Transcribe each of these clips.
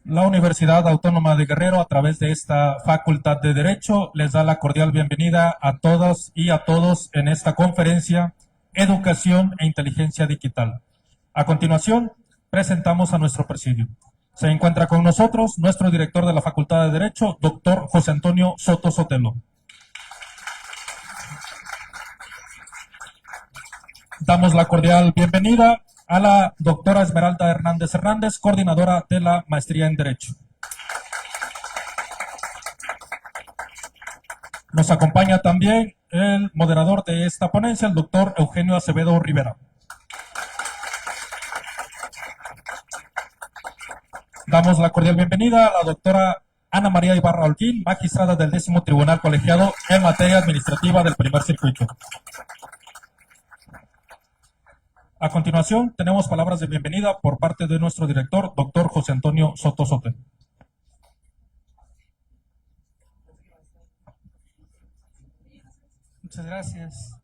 La Universidad Autónoma de Guerrero, a través de esta Facultad de Derecho, les da la cordial bienvenida a todas y a todos en esta conferencia Educación e Inteligencia Digital. A continuación, presentamos a nuestro presidio. Se encuentra con nosotros nuestro director de la Facultad de Derecho, doctor José Antonio Soto Sotelo. Damos la cordial bienvenida a la doctora Esmeralda Hernández Hernández, coordinadora de la Maestría en Derecho. Nos acompaña también el moderador de esta ponencia, el doctor Eugenio Acevedo Rivera. Damos la cordial bienvenida a la doctora Ana María Ibarra Holguín, magistrada del 10º Tribunal Colegiado en materia administrativa del primer circuito. A continuación, tenemos palabras de bienvenida por parte de nuestro director, doctor José Antonio Soto Sotelo. Muchas gracias.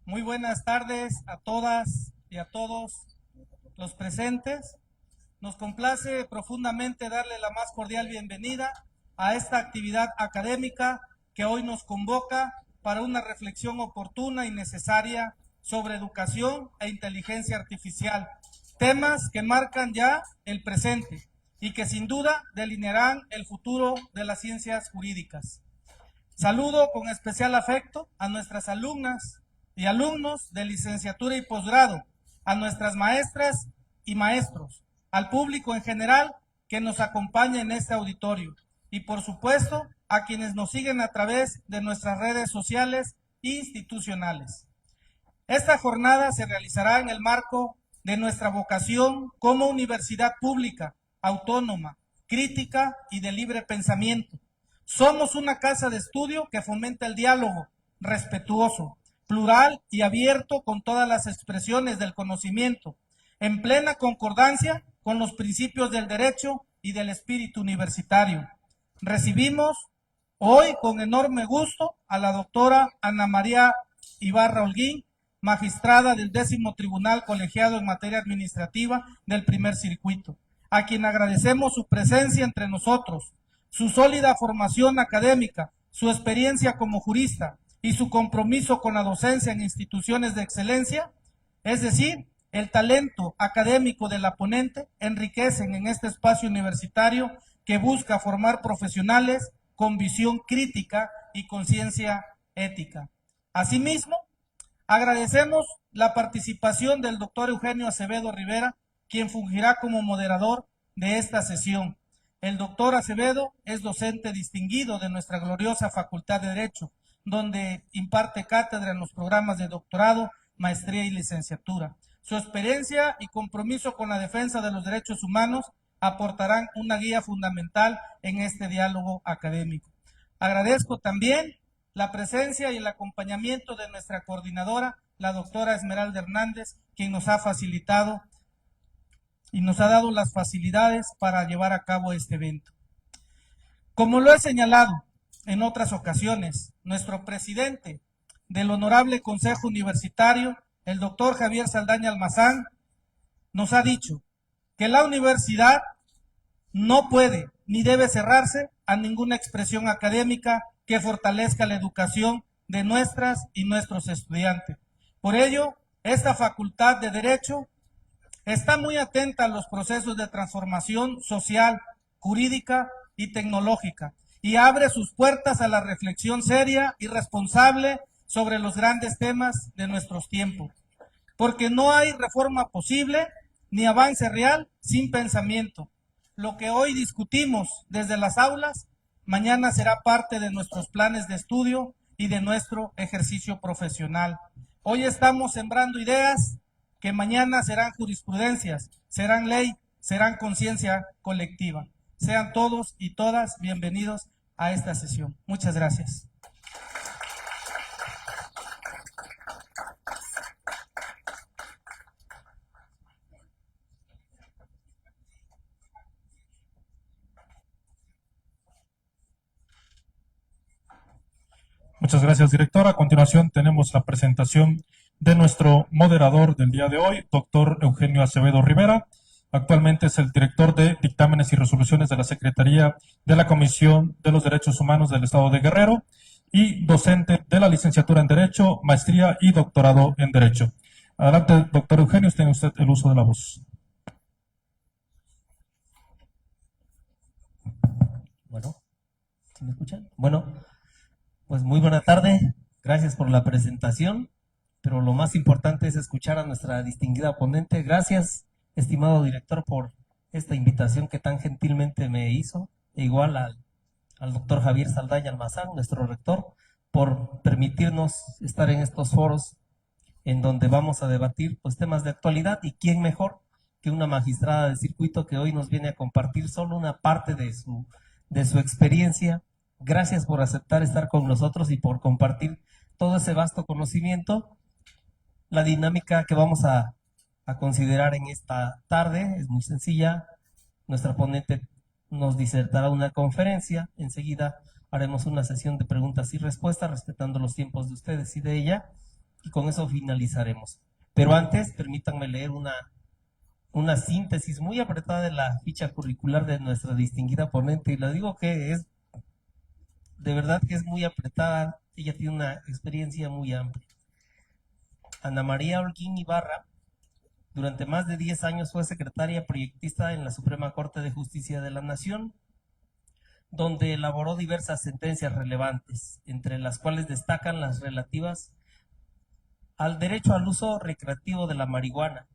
Muy buenas tardes a todas y a todos los presentes. Nos complace profundamente darle la más cordial bienvenida a esta actividad académica que hoy nos convoca para una reflexión oportuna y necesaria sobre educación e inteligencia artificial, temas que marcan ya el presente y que sin duda delinearán el futuro de las ciencias jurídicas. Saludo con especial afecto a nuestras alumnas y alumnos de licenciatura y posgrado, a nuestras maestras y maestros, al público en general que nos acompaña en este auditorio y por supuesto a quienes nos siguen a través de nuestras redes sociales e institucionales. Esta jornada se realizará en el marco de nuestra vocación como universidad pública, autónoma, crítica y de libre pensamiento. Somos una casa de estudio que fomenta el diálogo respetuoso, plural y abierto con todas las expresiones del conocimiento, en plena concordancia con los principios del derecho y del espíritu universitario. Recibimos hoy con enorme gusto a la doctora Ana María Ibarra Holguín, magistrada del 10º Tribunal Colegiado en materia administrativa del primer circuito, a quien agradecemos su presencia entre nosotros, su sólida formación académica, su experiencia como jurista y su compromiso con la docencia en instituciones de excelencia, es decir, el talento académico de la ponente, enriquecen en este espacio universitario que busca formar profesionales con visión crítica y conciencia ética. Asimismo, agradecemos la participación del doctor Eugenio Acevedo Rivera, quien fungirá como moderador de esta sesión. El doctor Acevedo es docente distinguido de nuestra gloriosa Facultad de Derecho, donde imparte cátedra en los programas de doctorado, maestría y licenciatura. Su experiencia y compromiso con la defensa de los derechos humanos aportarán una guía fundamental en este diálogo académico. Agradezco también la presencia y el acompañamiento de nuestra coordinadora, la doctora Esmeralda Hernández, quien nos ha facilitado y nos ha dado las facilidades para llevar a cabo este evento. Como lo he señalado en otras ocasiones, nuestro presidente del Honorable Consejo Universitario, el doctor Javier Saldaña Almazán, nos ha dicho que la universidad no puede ni debe cerrarse a ninguna expresión académica que fortalezca la educación de nuestras y nuestros estudiantes. Por ello, esta Facultad de Derecho está muy atenta a los procesos de transformación social, jurídica y tecnológica y abre sus puertas a la reflexión seria y responsable sobre los grandes temas de nuestros tiempos. Porque no hay reforma posible ni avance real sin pensamiento. Lo que hoy discutimos desde las aulas, mañana será parte de nuestros planes de estudio y de nuestro ejercicio profesional. Hoy estamos sembrando ideas que mañana serán jurisprudencias, serán ley, serán conciencia colectiva. Sean todos y todas bienvenidos a esta sesión. Muchas gracias. Muchas gracias, director. A continuación tenemos la presentación de nuestro moderador del día de hoy, doctor Eugenio Acevedo Rivera. Actualmente es el director de dictámenes y resoluciones de la Secretaría de la Comisión de los Derechos Humanos del Estado de Guerrero y docente de la licenciatura en Derecho, maestría y doctorado en Derecho. Adelante, doctor Eugenio, tiene usted el uso de la voz. Bueno, ¿sí me escuchan? Bueno, pues muy buena tarde, gracias por la presentación, pero lo más importante es escuchar a nuestra distinguida ponente. Gracias, estimado director, por esta invitación que tan gentilmente me hizo, e igual al doctor Javier Saldaña Almazán, nuestro rector, por permitirnos estar en estos foros en donde vamos a debatir pues temas de actualidad, y quién mejor que una magistrada de circuito que hoy nos viene a compartir solo una parte de su experiencia. Gracias por aceptar estar con nosotros y por compartir todo ese vasto conocimiento. La dinámica que vamos a considerar en esta tarde es muy sencilla. Nuestra ponente nos disertará una conferencia, enseguida haremos una sesión de preguntas y respuestas respetando los tiempos de ustedes y de ella, y con eso finalizaremos. Pero antes, permítanme leer una síntesis muy apretada de la ficha curricular de nuestra distinguida ponente, y le digo que es de verdad que es muy apretada. Ella tiene una experiencia muy amplia. Ana María Holguín Ibarra, durante más de 10 años fue secretaria proyectista en la Suprema Corte de Justicia de la Nación, donde elaboró diversas sentencias relevantes, entre las cuales destacan las relativas al derecho al uso recreativo de la marihuana,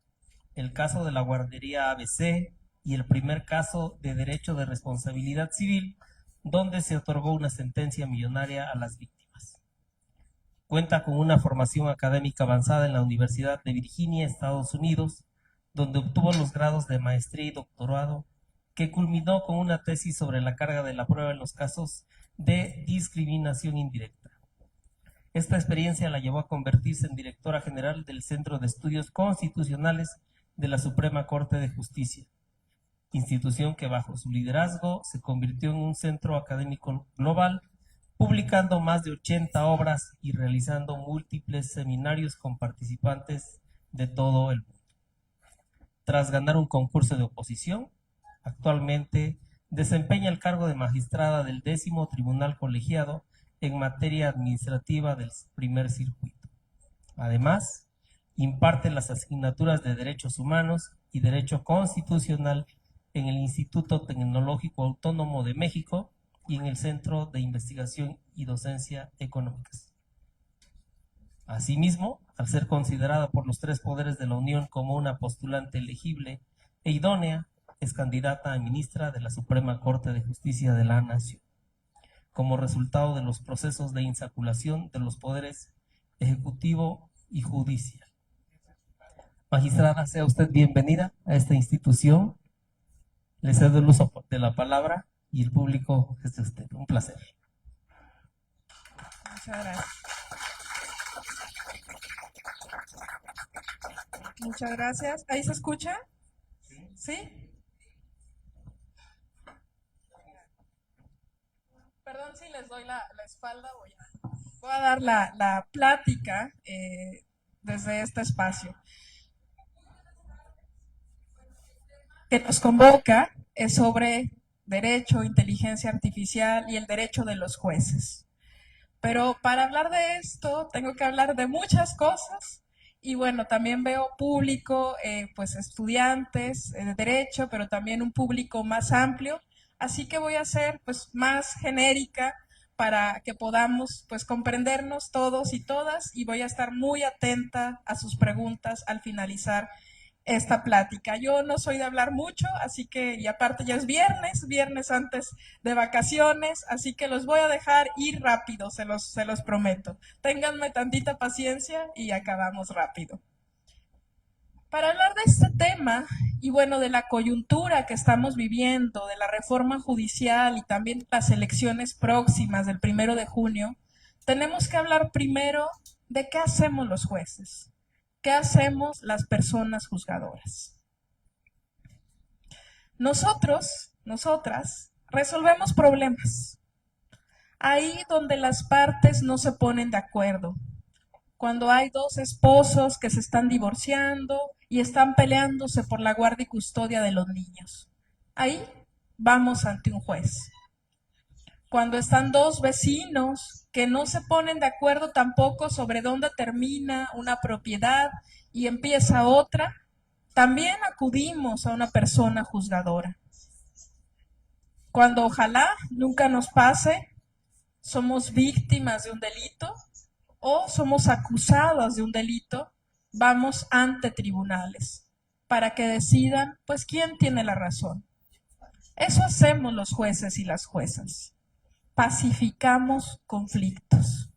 el caso de la guardería ABC y el primer caso de derecho de responsabilidad civil, donde se otorgó una sentencia millonaria a las víctimas. Cuenta con una formación académica avanzada en la Universidad de Virginia, Estados Unidos, donde obtuvo los grados de maestría y doctorado, que culminó con una tesis sobre la carga de la prueba en los casos de discriminación indirecta. Esta experiencia la llevó a convertirse en directora general del Centro de Estudios Constitucionales de la Suprema Corte de Justicia, institución que bajo su liderazgo se convirtió en un centro académico global, publicando más de 80 obras y realizando múltiples seminarios con participantes de todo el mundo. Tras ganar un concurso de oposición, actualmente desempeña el cargo de magistrada del 10º Tribunal Colegiado en materia administrativa del primer circuito. Además, imparte las asignaturas de Derechos Humanos y Derecho Constitucional en el Instituto Tecnológico Autónomo de México y en el Centro de Investigación y Docencia Económicas. Asimismo, al ser considerada por los 3 poderes de la Unión como una postulante elegible e idónea, es candidata a ministra de la Suprema Corte de Justicia de la Nación, como resultado de los procesos de insaculación de los poderes ejecutivo y judicial. Magistrada, sea usted bienvenida a esta institución. Le cedo el uso de la palabra y el público es de usted. Un placer. Muchas gracias. Muchas gracias. ¿Ahí se escucha? ¿Sí? Perdón si les doy la espalda o ya. Voy a dar la plática desde este espacio. Que nos convoca es sobre derecho, inteligencia artificial y el derecho de los jueces. Pero para hablar de esto tengo que hablar de muchas cosas y bueno, también veo público, pues estudiantes de derecho, pero también un público más amplio, así que voy a ser pues más genérica para que podamos pues comprendernos todos y todas y voy a estar muy atenta a sus preguntas al finalizar esta plática. Yo no soy de hablar mucho, así que, y aparte ya es viernes antes de vacaciones, así que los voy a dejar ir rápido, se los prometo. Ténganme tantita paciencia y acabamos rápido. Para hablar de este tema y bueno, de la coyuntura que estamos viviendo, de la reforma judicial y también las elecciones próximas del 1 de junio, tenemos que hablar primero de qué hacemos los jueces. ¿Qué hacemos las personas juzgadoras? Nosotras, resolvemos problemas. Ahí donde las partes no se ponen de acuerdo. Cuando hay dos esposos que se están divorciando y están peleándose por la guardia y custodia de los niños. Ahí vamos ante un juez. Cuando están dos vecinos que no se ponen de acuerdo tampoco sobre dónde termina una propiedad y empieza otra, también acudimos a una persona juzgadora. Cuando ojalá nunca nos pase, somos víctimas de un delito o somos acusados de un delito, vamos ante tribunales para que decidan, pues, quién tiene la razón. Eso hacemos los jueces y las juezas. Pacificamos conflictos.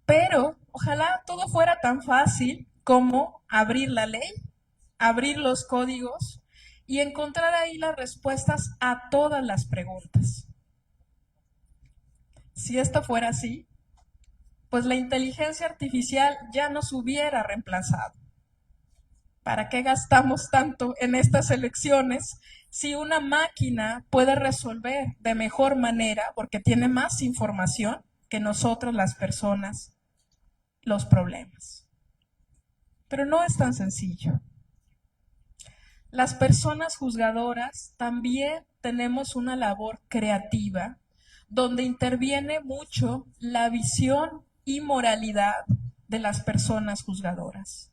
Pero ojalá todo fuera tan fácil como abrir la ley, abrir los códigos y encontrar ahí las respuestas a todas las preguntas. Si esto fuera así, pues la inteligencia artificial ya nos hubiera reemplazado. ¿Para qué gastamos tanto en estas elecciones si una máquina puede resolver de mejor manera, porque tiene más información que nosotros las personas, los problemas? Pero no es tan sencillo. Las personas juzgadoras también tenemos una labor creativa donde interviene mucho la visión y moralidad de las personas juzgadoras.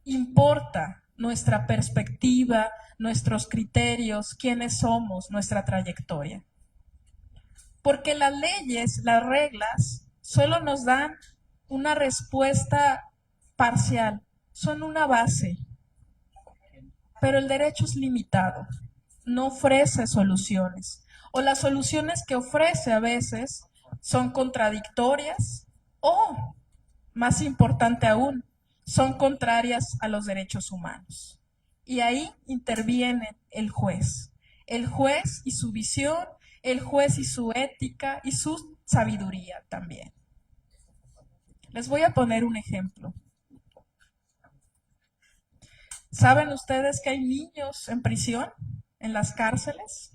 Importa nuestra perspectiva, nuestros criterios, quiénes somos, nuestra trayectoria. Porque las leyes, las reglas, solo nos dan una respuesta parcial, son una base. Pero el derecho es limitado, no ofrece soluciones. O las soluciones que ofrece a veces son contradictorias o, más importante aún, son contrarias a los derechos humanos. Y ahí interviene el juez y su visión, el juez y su ética y su sabiduría también. Les voy a poner un ejemplo. ¿Saben ustedes que hay niños en prisión, en las cárceles?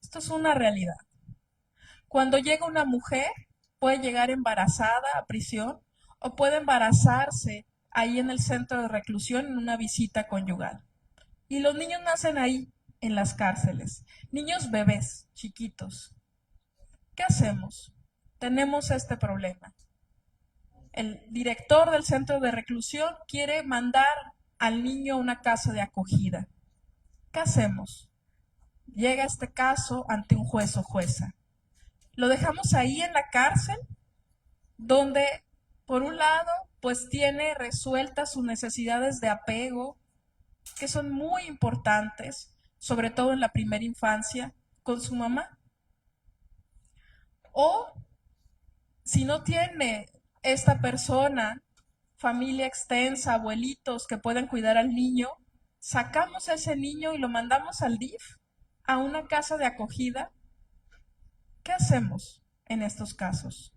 Esto es una realidad. Cuando llega una mujer, puede llegar embarazada a prisión o puede embarazarse ahí en el centro de reclusión en una visita conyugal. Y los niños nacen ahí, en las cárceles. Niños bebés, chiquitos. ¿Qué hacemos? Tenemos este problema. El director del centro de reclusión quiere mandar al niño a una casa de acogida. ¿Qué hacemos? Llega este caso ante un juez o jueza. Lo dejamos ahí en la cárcel, donde por un lado pues tiene resueltas sus necesidades de apego, que son muy importantes, sobre todo en la primera infancia, con su mamá. O si no tiene esta persona familia extensa, abuelitos que pueden cuidar al niño, sacamos a ese niño y lo mandamos al DIF, a una casa de acogida. ¿Qué hacemos en estos casos?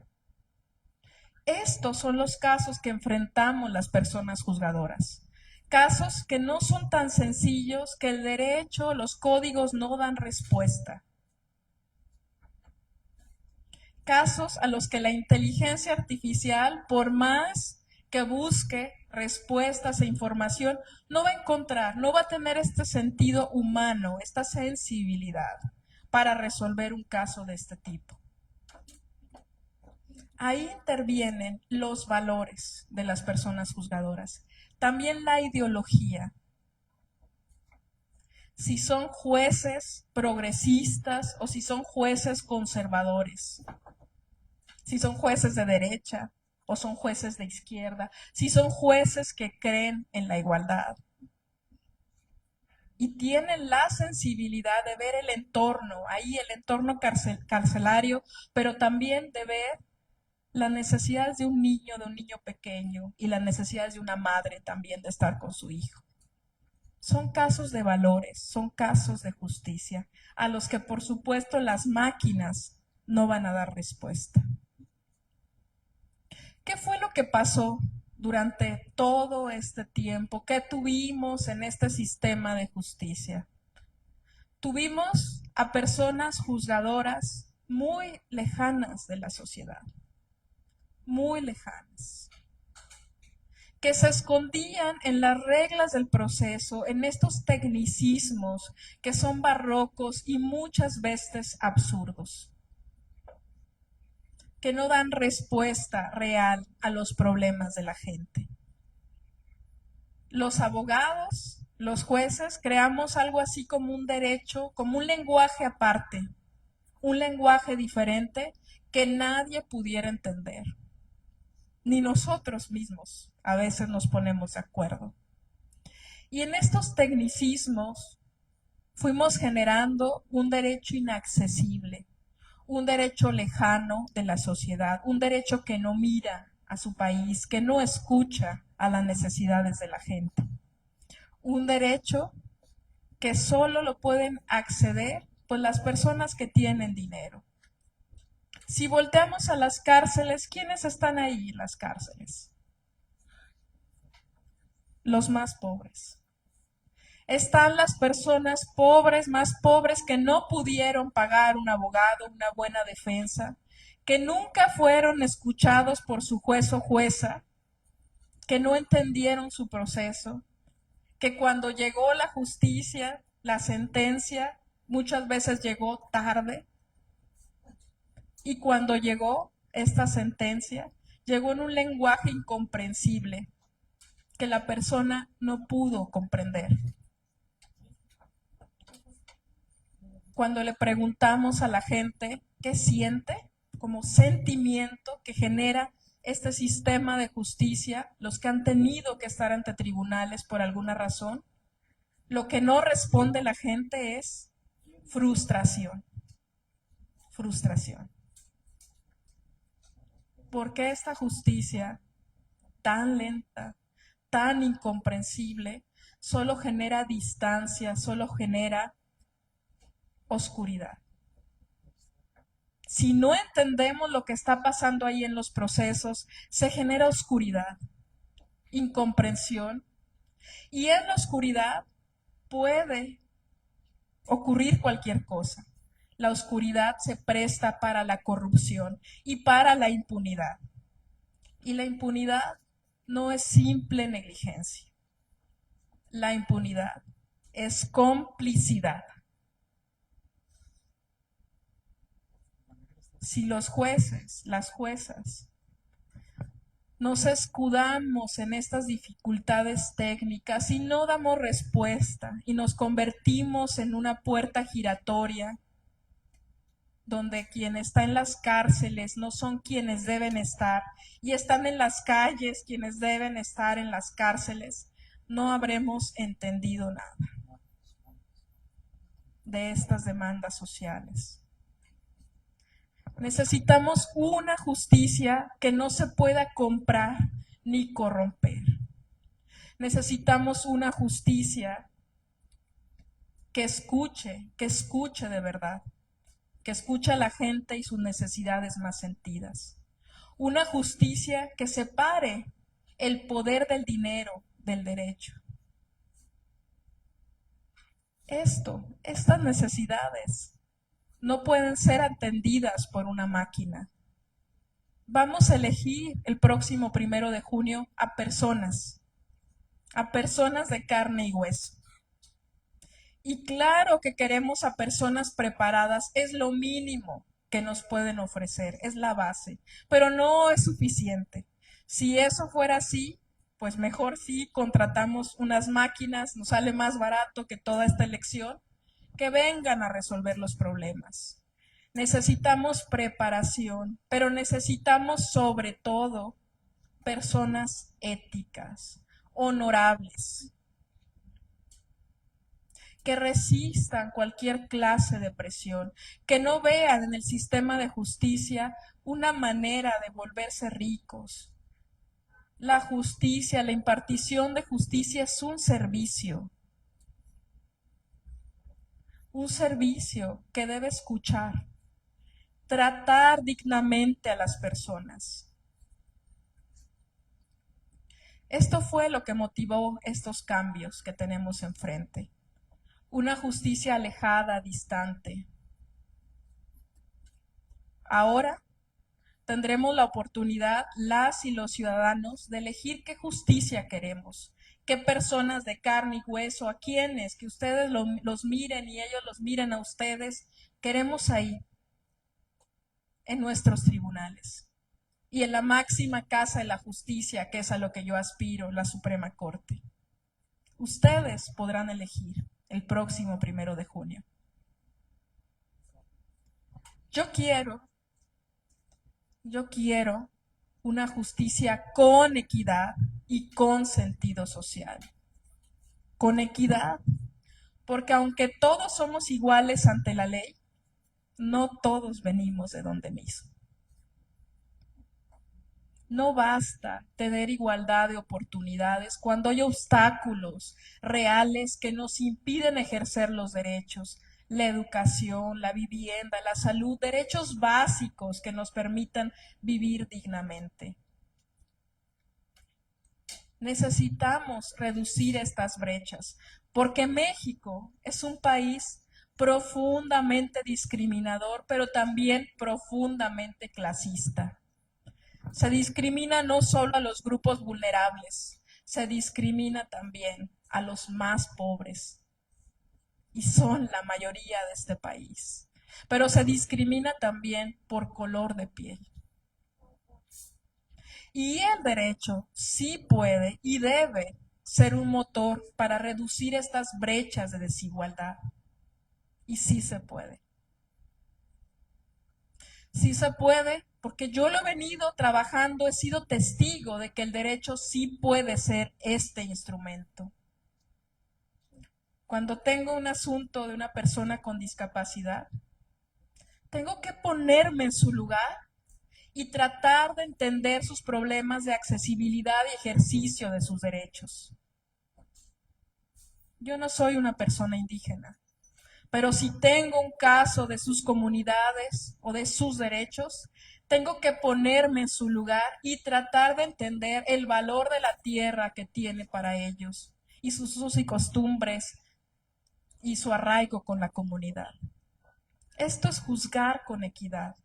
Estos son los casos que enfrentamos las personas juzgadoras. Casos que no son tan sencillos, que el derecho, los códigos no dan respuesta. casos a los que la inteligencia artificial, por más que busque respuestas e información, no va a encontrar, no va a tener este sentido humano, esta sensibilidad para resolver un caso de este tipo. Ahí intervienen los valores de las personas juzgadoras, también la ideología. Si son jueces progresistas o si son jueces conservadores, si son jueces de derecha o son jueces de izquierda, si son jueces que creen en la igualdad y tienen la sensibilidad de ver el entorno, ahí el entorno carcelario, pero también de ver las necesidades de un niño pequeño y las necesidades de una madre también de estar con su hijo. Son casos de valores, son casos de justicia, a los que por supuesto las máquinas no van a dar respuesta. ¿Qué fue lo que pasó durante todo este tiempo? ¿Qué tuvimos en este sistema de justicia? Tuvimos a personas juzgadoras muy lejanas de la sociedad, muy lejanas, que se escondían en las reglas del proceso, en estos tecnicismos que son barrocos y muchas veces absurdos, que no dan respuesta real a los problemas de la gente. Los abogados, los jueces, creamos algo así como un derecho, como un lenguaje aparte, un lenguaje diferente que nadie pudiera entender. Ni nosotros mismos a veces nos ponemos de acuerdo. Y en estos tecnicismos fuimos generando un derecho inaccesible, un derecho lejano de la sociedad, un derecho que no mira a su país, que no escucha a las necesidades de la gente. Un derecho que solo lo pueden acceder pues las personas que tienen dinero. Si volteamos a las cárceles, ¿quiénes están ahí en las cárceles? Los más pobres. Están las personas pobres, más pobres, que no pudieron pagar un abogado, una buena defensa, que nunca fueron escuchados por su juez o jueza, que no entendieron su proceso, que cuando llegó la justicia, la sentencia, muchas veces llegó tarde. Y cuando llegó esta sentencia, llegó en un lenguaje incomprensible que la persona no pudo comprender. Cuando le preguntamos a la gente qué siente, como sentimiento que genera este sistema de justicia, los que han tenido que estar ante tribunales por alguna razón, lo que no responde la gente es frustración. Frustración. ¿Por qué esta justicia tan lenta, tan incomprensible, solo genera distancia, solo genera oscuridad? Si no entendemos lo que está pasando ahí en los procesos, se genera oscuridad, incomprensión, y en la oscuridad puede ocurrir cualquier cosa. La oscuridad se presta para la corrupción y para la impunidad. Y la impunidad no es simple negligencia. La impunidad es complicidad. Si los jueces, las juezas, nos escudamos en estas dificultades técnicas y no damos respuesta y nos convertimos en una puerta giratoria donde quien está en las cárceles no son quienes deben estar y están en las calles quienes deben estar en las cárceles, no habremos entendido nada de estas demandas sociales. Necesitamos una justicia que no se pueda comprar ni corromper. Necesitamos una justicia que escuche de verdad, que escuche a la gente y sus necesidades más sentidas. Una justicia que separe el poder del dinero del derecho. Estas necesidades no pueden ser atendidas por una máquina. Vamos a elegir el próximo 1 de junio a personas de carne y hueso. Y claro que queremos a personas preparadas, es lo mínimo que nos pueden ofrecer, es la base, pero no es suficiente. Si eso fuera así, pues mejor sí contratamos unas máquinas, nos sale más barato que toda esta elección, que vengan a resolver los problemas. Necesitamos preparación, pero necesitamos sobre todo personas éticas, honorables, que resistan cualquier clase de presión, que no vean en el sistema de justicia una manera de volverse ricos. La justicia, la impartición de justicia es un servicio que debe escuchar, tratar dignamente a las personas. Esto fue lo que motivó estos cambios que tenemos enfrente. Una justicia alejada, distante. Ahora tendremos la oportunidad, las y los ciudadanos, de elegir qué justicia queremos, qué personas de carne y hueso, a quienes, que ustedes los miren y ellos los miren a ustedes, queremos ahí, en nuestros tribunales y en la máxima casa de la justicia, que es a lo que yo aspiro, la Suprema Corte. Ustedes podrán elegir el próximo 1 de junio. Yo quiero una justicia con equidad y con sentido social. Con equidad, porque aunque todos somos iguales ante la ley, no todos venimos de donde mismo. No basta tener igualdad de oportunidades cuando hay obstáculos reales que nos impiden ejercer los derechos, la educación, la vivienda, la salud, derechos básicos que nos permitan vivir dignamente. Necesitamos reducir estas brechas, porque México es un país profundamente discriminador, pero también profundamente clasista. Se discrimina no solo a los grupos vulnerables, se discrimina también a los más pobres, y son la mayoría de este país. Pero se discrimina también por color de piel. Y el derecho sí puede y debe ser un motor para reducir estas brechas de desigualdad. Y sí se puede. Sí se puede, porque yo lo he venido trabajando, he sido testigo de que el derecho sí puede ser este instrumento. Cuando tengo un asunto de una persona con discapacidad, tengo que ponerme en su lugar y tratar de entender sus problemas de accesibilidad y ejercicio de sus derechos. Yo no soy una persona indígena, pero si tengo un caso de sus comunidades o de sus derechos, tengo que ponerme en su lugar y tratar de entender el valor de la tierra que tiene para ellos y sus usos y costumbres y su arraigo con la comunidad. Esto es juzgar con equidad.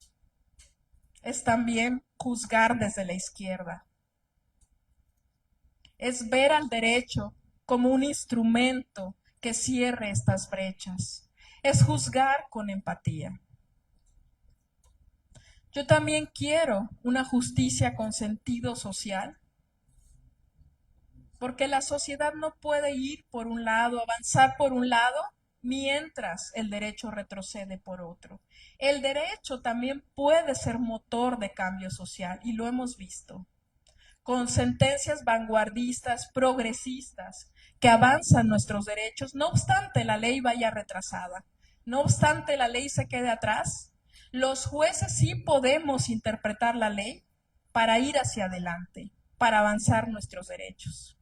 Es también juzgar desde la izquierda. Es ver al derecho como un instrumento que cierre estas brechas. Es juzgar con empatía. Yo también quiero una justicia con sentido social, porque la sociedad no puede ir por un lado, avanzar por un lado, mientras el derecho retrocede por otro. El derecho también puede ser motor de cambio social, y lo hemos visto, con sentencias vanguardistas, progresistas, que avanzan nuestros derechos, no obstante la ley vaya retrasada, no obstante la ley se quede atrás. Los jueces sí podemos interpretar la ley para ir hacia adelante, para avanzar nuestros derechos.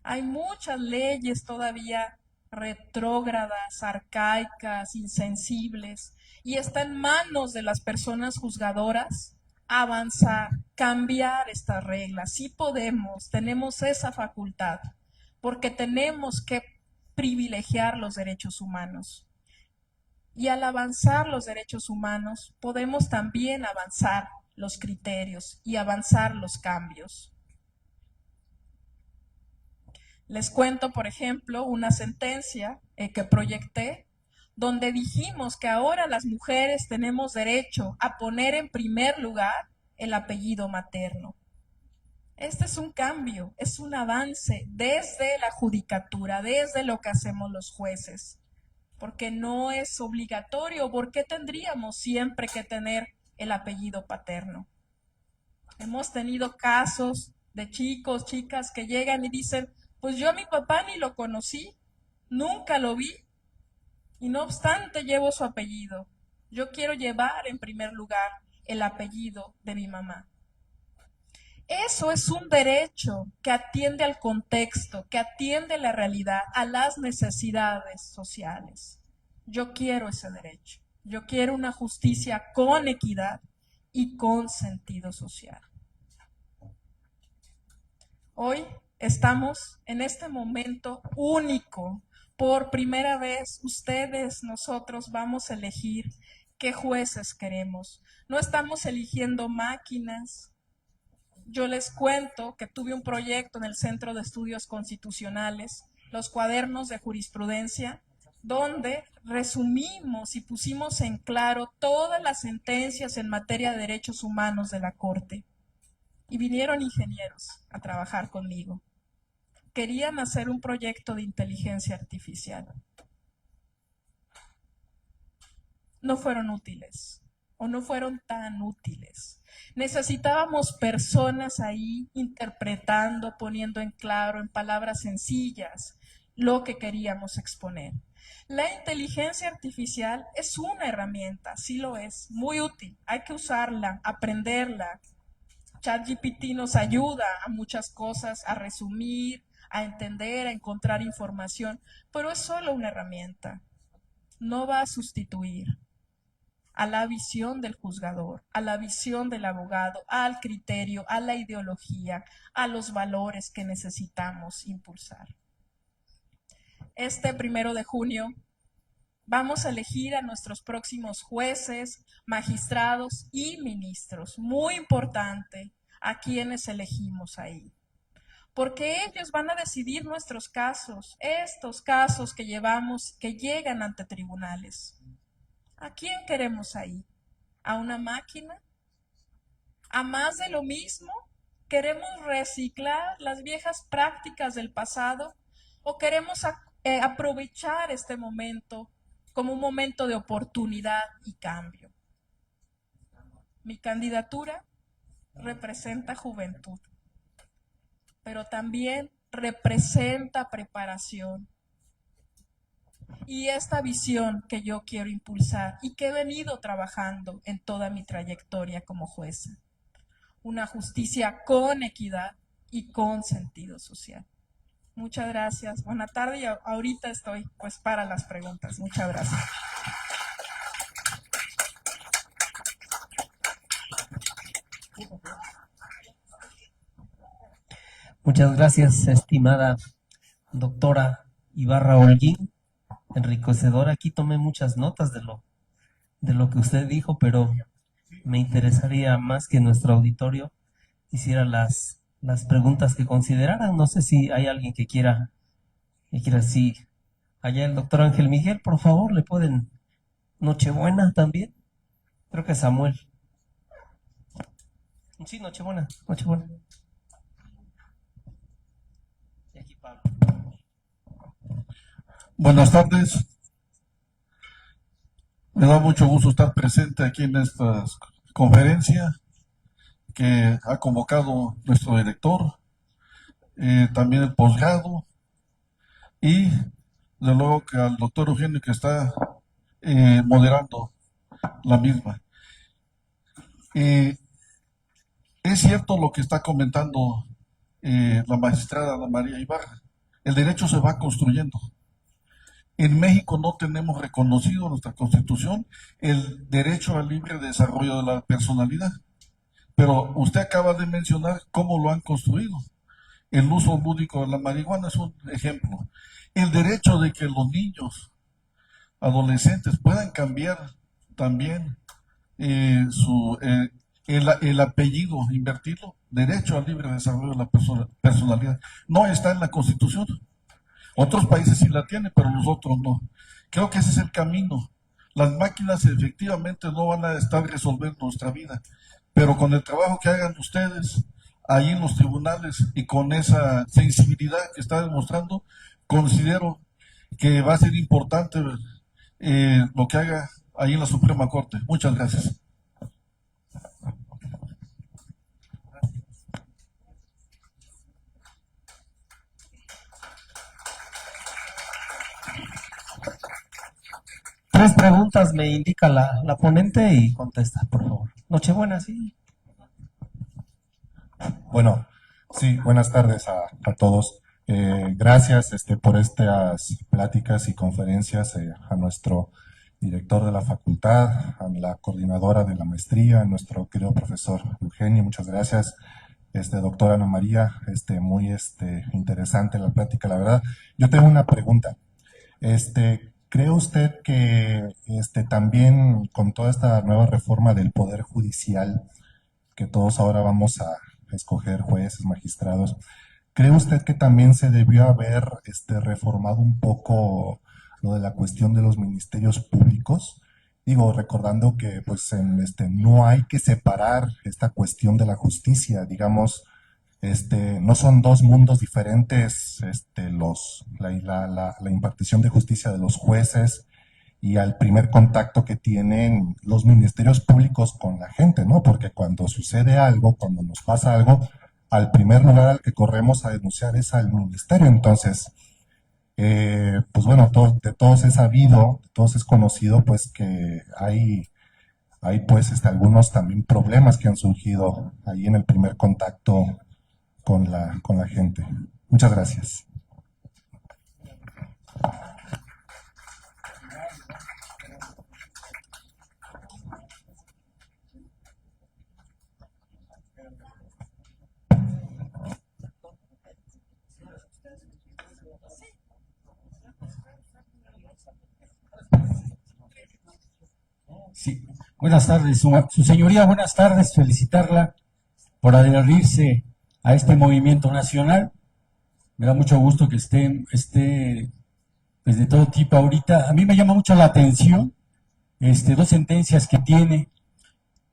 Hay muchas leyes todavía retrógradas, arcaicas, insensibles, y está en manos de las personas juzgadoras avanzar, cambiar estas reglas. Sí podemos, tenemos esa facultad, porque tenemos que privilegiar los derechos humanos. Y al avanzar los derechos humanos, podemos también avanzar los criterios y avanzar los cambios. Les cuento, por ejemplo, una sentencia que proyecté donde dijimos que ahora las mujeres tenemos derecho a poner en primer lugar el apellido materno. Este es un cambio, es un avance desde la judicatura, desde lo que hacemos los jueces, porque no es obligatorio. ¿Por qué tendríamos siempre que tener el apellido paterno? Hemos tenido casos de chicos, chicas que llegan y dicen, pues yo a mi papá ni lo conocí, nunca lo vi, y no obstante llevo su apellido. Yo quiero llevar en primer lugar el apellido de mi mamá. Eso es un derecho que atiende al contexto, que atiende a la realidad, a las necesidades sociales. Yo quiero ese derecho. Yo quiero una justicia con equidad y con sentido social. Hoy estamos en este momento único. Por primera vez, ustedes, nosotros vamos a elegir qué jueces queremos. No estamos eligiendo máquinas. Yo les cuento que tuve un proyecto en el Centro de Estudios Constitucionales, los cuadernos de jurisprudencia, donde resumimos y pusimos en claro todas las sentencias en materia de derechos humanos de la Corte. Y vinieron ingenieros a trabajar conmigo. Querían hacer un proyecto de inteligencia artificial. No fueron útiles, o no fueron tan útiles. Necesitábamos personas ahí interpretando, poniendo en claro, en palabras sencillas, lo que queríamos exponer. La inteligencia artificial es una herramienta, sí lo es, muy útil. Hay que usarla, aprenderla. ChatGPT nos ayuda a muchas cosas, a resumir, a entender, a encontrar información, pero es solo una herramienta. No va a sustituir a la visión del juzgador, a la visión del abogado, al criterio, a la ideología, a los valores que necesitamos impulsar. Este 1 de junio vamos a elegir a nuestros próximos jueces, magistrados y ministros. Muy importante a quienes elegimos ahí, porque ellos van a decidir nuestros casos, estos casos que llevamos, que llegan ante tribunales. ¿A quién queremos ahí? ¿A una máquina? ¿A más de lo mismo? ¿Queremos reciclar las viejas prácticas del pasado? ¿O queremos aprovechar este momento como un momento de oportunidad y cambio? Mi candidatura representa juventud, pero también representa preparación. Y esta visión que yo quiero impulsar y que he venido trabajando en toda mi trayectoria como jueza. Una justicia con equidad y con sentido social. Muchas gracias. Buena tarde y ahorita estoy pues para las preguntas. Muchas gracias. Muchas gracias, estimada doctora Ibarra Holguín. Enriquecedora, aquí tomé muchas notas de lo que usted dijo, pero me interesaría más que nuestro auditorio hiciera las preguntas que consideraran. No sé si hay alguien que quiera, sí. Allá el doctor Ángel Miguel, por favor, le pueden. Nochebuena también. Creo que Samuel. Sí, Nochebuena. Y aquí Pablo. Buenas tardes. Me da mucho gusto estar presente aquí en esta conferencia que ha convocado nuestro director, también el posgrado y de luego que al doctor Eugenio que está moderando la misma. Es cierto lo que está comentando la magistrada Ana María Ibarra. El derecho se va construyendo. En México no tenemos reconocido en nuestra Constitución el derecho al libre desarrollo de la personalidad. Pero usted acaba de mencionar cómo lo han construido. El uso lúdico de la marihuana es un ejemplo. El derecho de que los niños adolescentes puedan cambiar también el apellido, invertirlo, derecho al libre desarrollo de la personalidad. No está en la Constitución. Otros países sí la tienen, pero nosotros no. Creo que ese es el camino. Las máquinas efectivamente no van a estar resolviendo nuestra vida, pero con el trabajo que hagan ustedes ahí en los tribunales y con esa sensibilidad que está demostrando, considero que va a ser importante lo que haga ahí en la Suprema Corte. Muchas gracias. Tres preguntas me indica la ponente y contesta, por favor. Nochebuena, sí. Bueno, sí, buenas tardes a todos. Gracias por estas pláticas y conferencias a nuestro director de la facultad, a la coordinadora de la maestría, a nuestro querido profesor Eugenio, muchas gracias. Doctora Ana María, muy interesante la plática, la verdad. Yo tengo una pregunta. ¿Cree usted que también con toda esta nueva reforma del Poder Judicial, que todos ahora vamos a escoger jueces, magistrados, ¿cree usted que también se debió haber reformado un poco lo de la cuestión de los ministerios públicos? Digo, recordando que pues no hay que separar esta cuestión de la justicia, digamos, no son dos mundos diferentes, la impartición de justicia de los jueces y al primer contacto que tienen los ministerios públicos con la gente, ¿no? Porque cuando sucede algo, cuando nos pasa algo, al primer lugar al que corremos a denunciar es al ministerio. Entonces, pues bueno, de todos es sabido, de todos es conocido, pues que hay pues algunos también problemas que han surgido ahí en el primer contacto con la gente. Muchas gracias. Sí, buenas tardes, su señoría, buenas tardes, felicitarla por adherirse a este movimiento nacional. Me da mucho gusto que esté pues, de todo tipo ahorita. A mí me llama mucho la atención dos sentencias que tiene.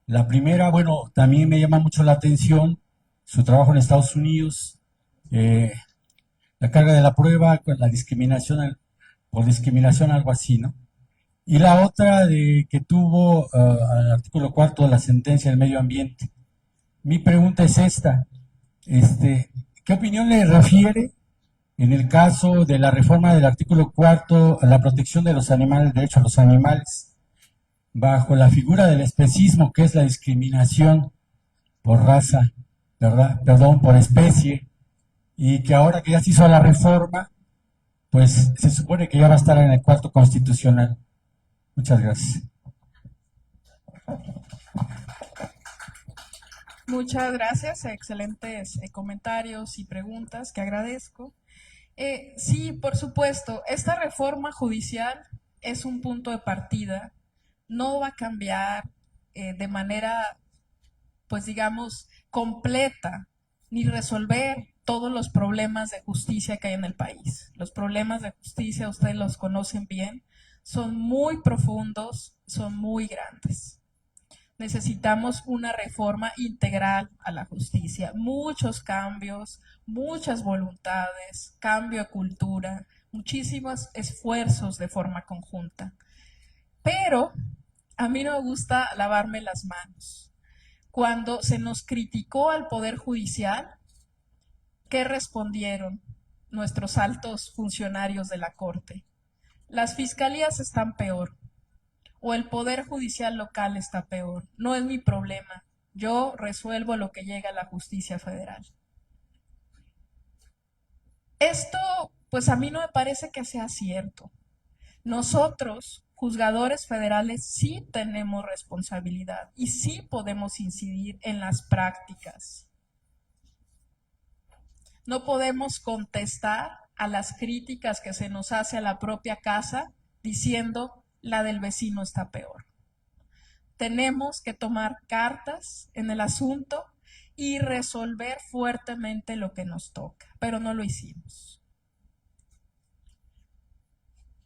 La primera, bueno, también me llama mucho la atención su trabajo en Estados Unidos, la carga de la prueba con la discriminación, por discriminación, algo así, ¿no? Y la otra que tuvo al artículo 4 de la sentencia del medio ambiente. Mi pregunta es esta, ¿qué opinión le refiere en el caso de la reforma del artículo 4 a la protección de los animales, el derecho a los animales, bajo la figura del especismo, que es la discriminación por raza, ¿verdad? Perdón, por especie, y que ahora que ya se hizo la reforma, pues se supone que ya va a estar en el cuarto constitucional? Muchas gracias. Muchas gracias, excelentes comentarios y preguntas que agradezco. Sí, por supuesto, esta reforma judicial es un punto de partida, no va a cambiar de manera, pues digamos, completa, ni resolver todos los problemas de justicia que hay en el país. Los problemas de justicia, ustedes los conocen bien, son muy profundos, son muy grandes. Necesitamos una reforma integral a la justicia, muchos cambios, muchas voluntades, cambio de cultura, muchísimos esfuerzos de forma conjunta. Pero a mí no me gusta lavarme las manos. Cuando se nos criticó al Poder Judicial, ¿qué respondieron nuestros altos funcionarios de la Corte? Las fiscalías están peor, o el Poder Judicial local está peor. No es mi problema. Yo resuelvo lo que llega a la justicia federal. Esto, pues a mí no me parece que sea cierto. Nosotros, juzgadores federales, sí tenemos responsabilidad y sí podemos incidir en las prácticas. No podemos contestar a las críticas que se nos hace a la propia casa diciendo la del vecino está peor. Tenemos que tomar cartas en el asunto y resolver fuertemente lo que nos toca, pero no lo hicimos.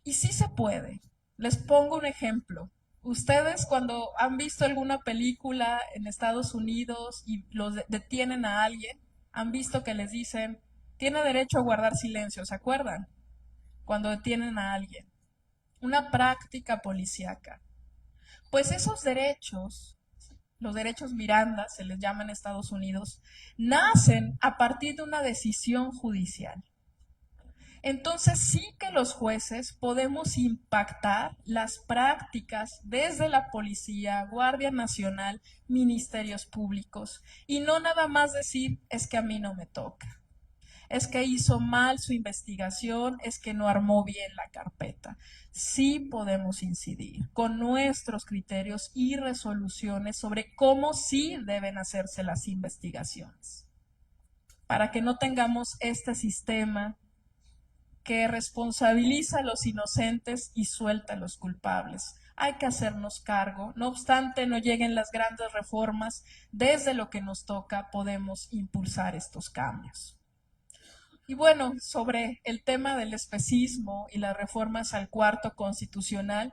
Y sí se puede. Les pongo un ejemplo. Ustedes cuando han visto alguna película en Estados Unidos y los detienen a alguien, han visto que les dicen, tiene derecho a guardar silencio, ¿se acuerdan? Cuando detienen a alguien. Una práctica policíaca. Pues esos derechos, los derechos Miranda, se les llama en Estados Unidos, nacen a partir de una decisión judicial. Entonces sí que los jueces podemos impactar las prácticas desde la policía, Guardia Nacional, ministerios públicos, y no nada más decir, es que a mí no me toca, es que hizo mal su investigación, es que no armó bien la carpeta. Sí podemos incidir con nuestros criterios y resoluciones sobre cómo sí deben hacerse las investigaciones, para que no tengamos este sistema que responsabiliza a los inocentes y suelta a los culpables. Hay que hacernos cargo. No obstante, no lleguen las grandes reformas, desde lo que nos toca podemos impulsar estos cambios. Y bueno, sobre el tema del especismo y las reformas al cuarto constitucional,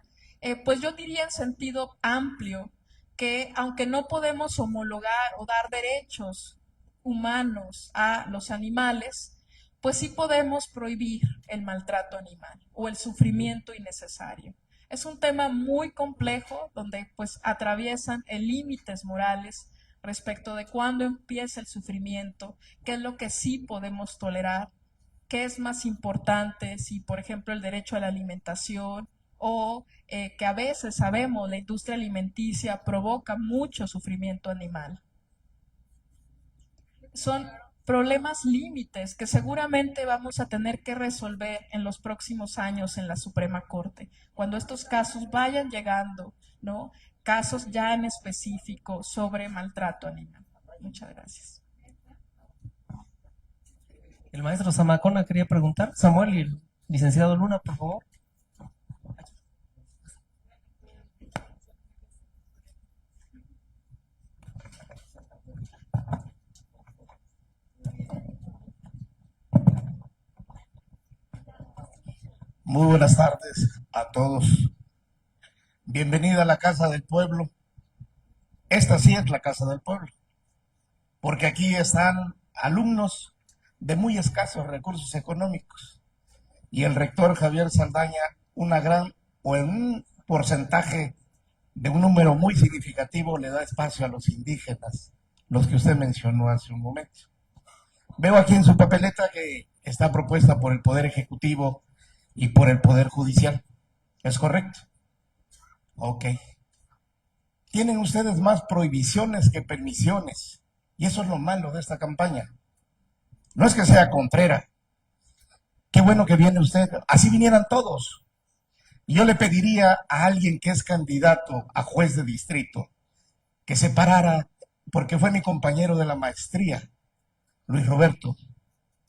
pues yo diría en sentido amplio que aunque no podemos homologar o dar derechos humanos a los animales, pues sí podemos prohibir el maltrato animal o el sufrimiento innecesario. Es un tema muy complejo donde pues atraviesan límites morales respecto de cuándo empieza el sufrimiento, qué es lo que sí podemos tolerar, qué es más importante, si por ejemplo el derecho a la alimentación o que a veces sabemos la industria alimenticia provoca mucho sufrimiento animal. Son problemas límites que seguramente vamos a tener que resolver en los próximos años en la Suprema Corte, cuando estos casos vayan llegando, ¿no? Casos ya en específico sobre maltrato animal. Muchas gracias. El maestro Zamacona quería preguntar. Samuel y el licenciado Luna, por favor. Muy buenas tardes a todos. Bienvenida a la Casa del Pueblo. Esta sí es la Casa del Pueblo, porque aquí están alumnos de muy escasos recursos económicos y el rector Javier Saldaña, en un porcentaje de un número muy significativo le da espacio a los indígenas, los que usted mencionó hace un momento. Veo aquí en su papeleta que está propuesta por el Poder Ejecutivo y por el Poder Judicial. ¿Es correcto? Ok. Tienen ustedes más prohibiciones que permisiones. Y eso es lo malo de esta campaña. No es que sea contrera. Qué bueno que viene usted. Así vinieran todos. Y yo le pediría a alguien que es candidato a juez de distrito que se parara, porque fue mi compañero de la maestría, Luis Roberto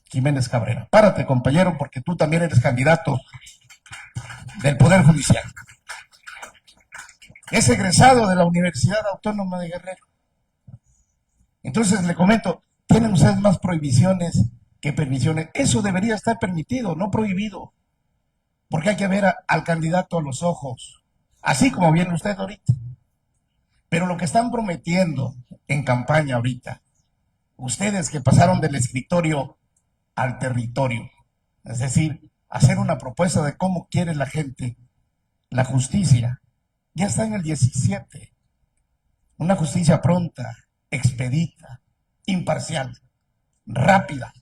Jiménez Cabrera. Párate, compañero, porque tú también eres candidato del Poder Judicial. Es egresado de la Universidad Autónoma de Guerrero. Entonces le comento, tienen ustedes más prohibiciones que permisiones. Eso debería estar permitido, no prohibido, porque hay que ver al candidato a los ojos, así como viene usted ahorita. Pero lo que están prometiendo en campaña ahorita, ustedes que pasaron del escritorio al territorio, es decir, hacer una propuesta de cómo quiere la gente la justicia, ya está en el 17. Una justicia pronta, expedita, imparcial, rápida.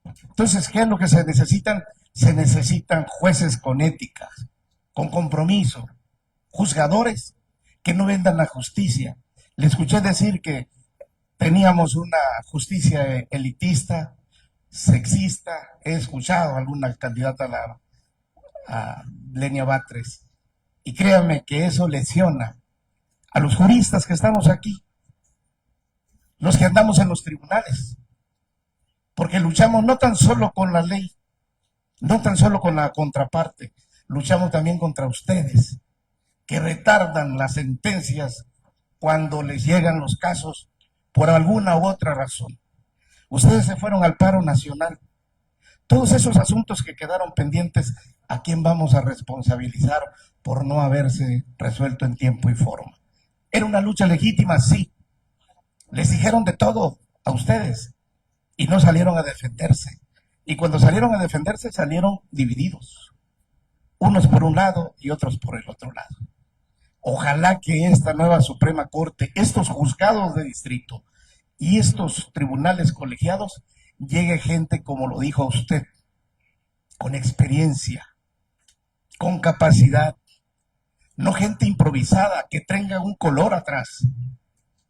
Entonces, ¿qué es lo que se necesitan? Se necesitan jueces con ética, con compromiso, juzgadores que no vendan la justicia. Le escuché decir que teníamos una justicia elitista, sexista. He escuchado a alguna candidata a Lenia Batres, y créanme que eso lesiona a los juristas que estamos aquí, los que andamos en los tribunales, porque luchamos no tan solo con la ley, no tan solo con la contraparte, luchamos también contra ustedes, que retardan las sentencias cuando les llegan los casos por alguna u otra razón. Ustedes se fueron al paro nacional. Todos esos asuntos que quedaron pendientes, ¿a quién vamos a responsabilizar por no haberse resuelto en tiempo y forma? ¿Era una lucha legítima? Sí. Les dijeron de todo a ustedes y no salieron a defenderse. Y cuando salieron a defenderse, salieron divididos. Unos por un lado y otros por el otro lado. Ojalá que esta nueva Suprema Corte, estos juzgados de distrito y estos tribunales colegiados, llegue gente, como lo dijo usted, con experiencia, con capacidad, no gente improvisada, que tenga un color atrás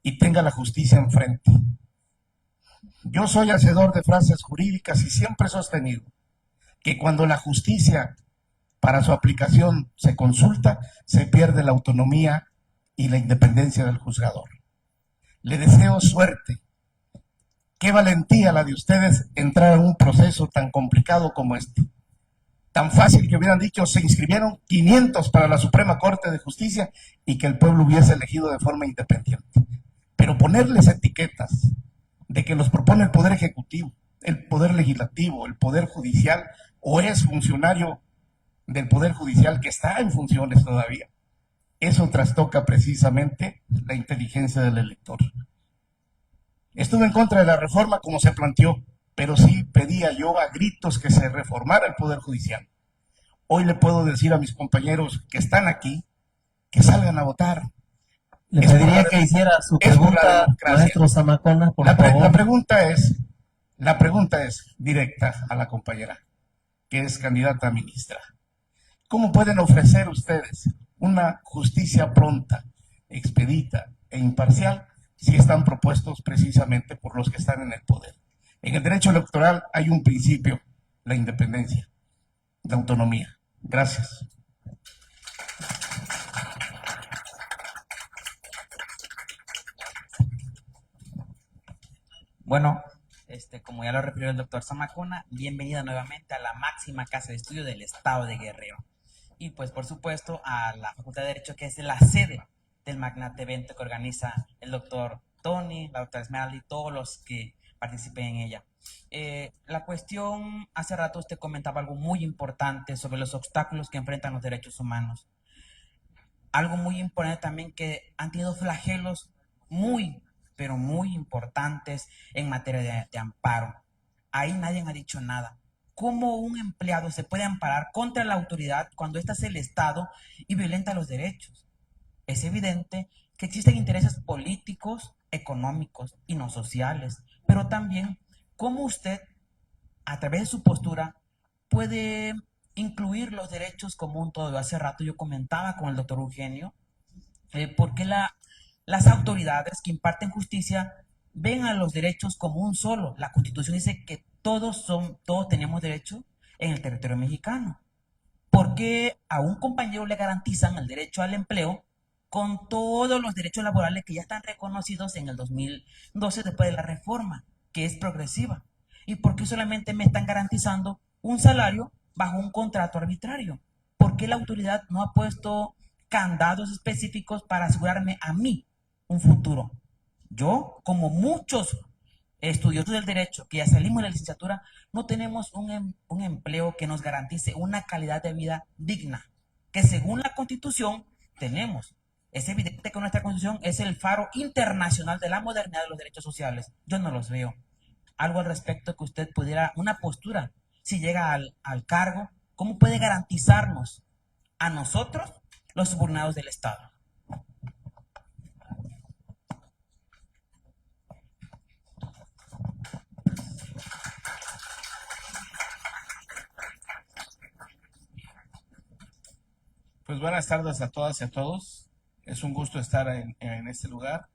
y tenga la justicia enfrente. Yo soy hacedor de frases jurídicas y siempre he sostenido que cuando la justicia para su aplicación se consulta, se pierde la autonomía y la independencia del juzgador. Le deseo suerte. Qué valentía la de ustedes entrar en un proceso tan complicado como este. Tan fácil que hubieran dicho, se inscribieron 500 para la Suprema Corte de Justicia y que el pueblo hubiese elegido de forma independiente. Pero ponerles etiquetas de que los propone el Poder Ejecutivo, el Poder Legislativo, el Poder Judicial, o es funcionario del Poder Judicial que está en funciones todavía, eso trastoca precisamente la inteligencia del elector. Estuve en contra de la reforma como se planteó, pero sí pedía yo a gritos que se reformara el Poder Judicial. Hoy le puedo decir a mis compañeros que están aquí, que salgan a votar. Le pediría que hiciera su pregunta, maestro Zamacona, por favor. La pregunta es directa a la compañera, que es candidata a ministra. ¿Cómo pueden ofrecer ustedes una justicia pronta, expedita e imparcial si están propuestos precisamente por los que están en el poder? En el derecho electoral hay un principio, la independencia, la autonomía. Gracias. Bueno, como ya lo refirió el doctor Zamacona, bienvenida nuevamente a la máxima casa de estudio del estado de Guerrero. Y pues por supuesto a la Facultad de Derecho, que es la sede del magnate evento que organiza el doctor Tony, la doctora Esmeralda y todos los que participen en ella. La cuestión, hace rato usted comentaba algo muy importante sobre los obstáculos que enfrentan los derechos humanos. Algo muy importante también, que han tenido flagelos muy, pero muy importantes en materia de amparo. Ahí nadie ha dicho nada. ¿Cómo un empleado se puede amparar contra la autoridad cuando ésta es el Estado y violenta los derechos? Es evidente que existen intereses políticos, económicos y no sociales, pero también cómo usted, a través de su postura, puede incluir los derechos como un todo. Hace rato yo comentaba con el doctor Eugenio por qué las autoridades que imparten justicia ven a los derechos como un solo. La Constitución dice que todos tenemos derecho en el territorio mexicano. ¿Por qué a un compañero le garantizan el derecho al empleo con todos los derechos laborales que ya están reconocidos en el 2012 después de la reforma, que es progresiva? ¿Y por qué solamente me están garantizando un salario bajo un contrato arbitrario? ¿Por qué la autoridad no ha puesto candados específicos para asegurarme a mí un futuro? Yo, como muchos estudiosos del derecho que ya salimos de la licenciatura, no tenemos un empleo que nos garantice una calidad de vida digna, que según la Constitución tenemos. Es evidente que nuestra Constitución es el faro internacional de la modernidad de los derechos sociales. Yo no los veo. Algo al respecto que usted pudiera, una postura, si llega al cargo, ¿cómo puede garantizarnos a nosotros, los subordinados del Estado? Pues buenas tardes a todas y a todos. Es un gusto estar en este lugar,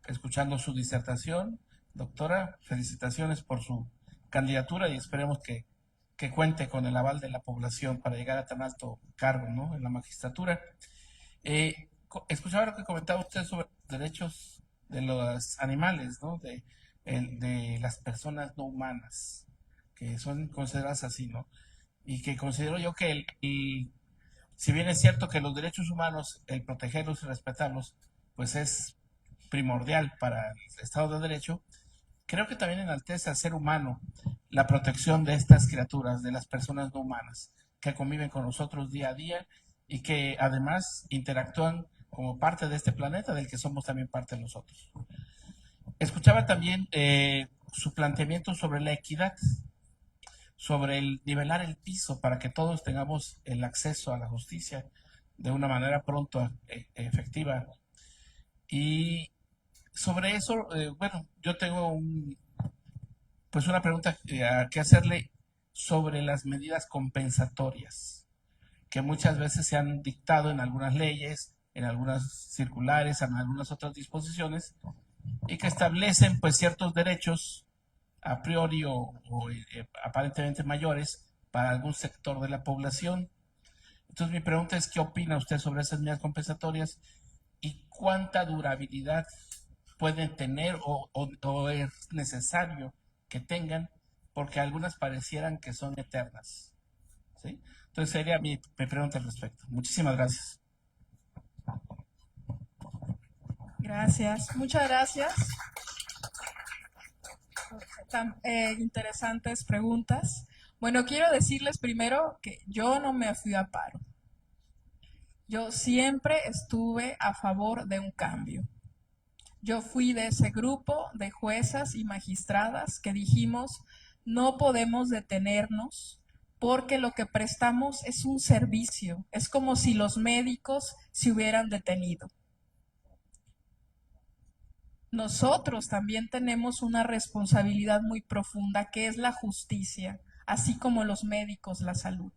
escuchando su disertación. Doctora, felicitaciones por su candidatura y esperemos que cuente con el aval de la población para llegar a tan alto cargo, ¿no?, en la magistratura. Escuchaba lo que comentaba usted sobre los derechos de los animales, ¿no?, de las personas no humanas, que son consideradas así, ¿no? Y que considero yo que si bien es cierto que los derechos humanos, el protegerlos y respetarlos, pues es primordial para el Estado de Derecho, creo que también enaltece al ser humano la protección de estas criaturas, de las personas no humanas, que conviven con nosotros día a día y que además interactúan como parte de este planeta del que somos también parte nosotros. Escuchaba también su planteamiento sobre la equidad, sobre el nivelar el piso para que todos tengamos el acceso a la justicia de una manera pronto, efectiva. Y sobre eso, bueno, yo tengo pues una pregunta que hacerle sobre las medidas compensatorias que muchas veces se han dictado en algunas leyes, en algunas circulares, en algunas otras disposiciones, y que establecen pues ciertos derechos a priori o aparentemente mayores para algún sector de la población. Entonces mi pregunta es, ¿qué opina usted sobre esas medidas compensatorias y cuánta durabilidad pueden tener o es necesario que tengan, porque algunas parecieran que son eternas? ¿Sí? Entonces sería mi pregunta al respecto. Muchísimas gracias. Gracias, muchas gracias. Tan interesantes preguntas. Bueno, quiero decirles primero que yo no me fui a paro. Yo siempre estuve a favor de un cambio. Yo fui de ese grupo de juezas y magistradas que dijimos, no podemos detenernos porque lo que prestamos es un servicio. Es como si los médicos se hubieran detenido. Nosotros también tenemos una responsabilidad muy profunda que es la justicia, así como los médicos, la salud.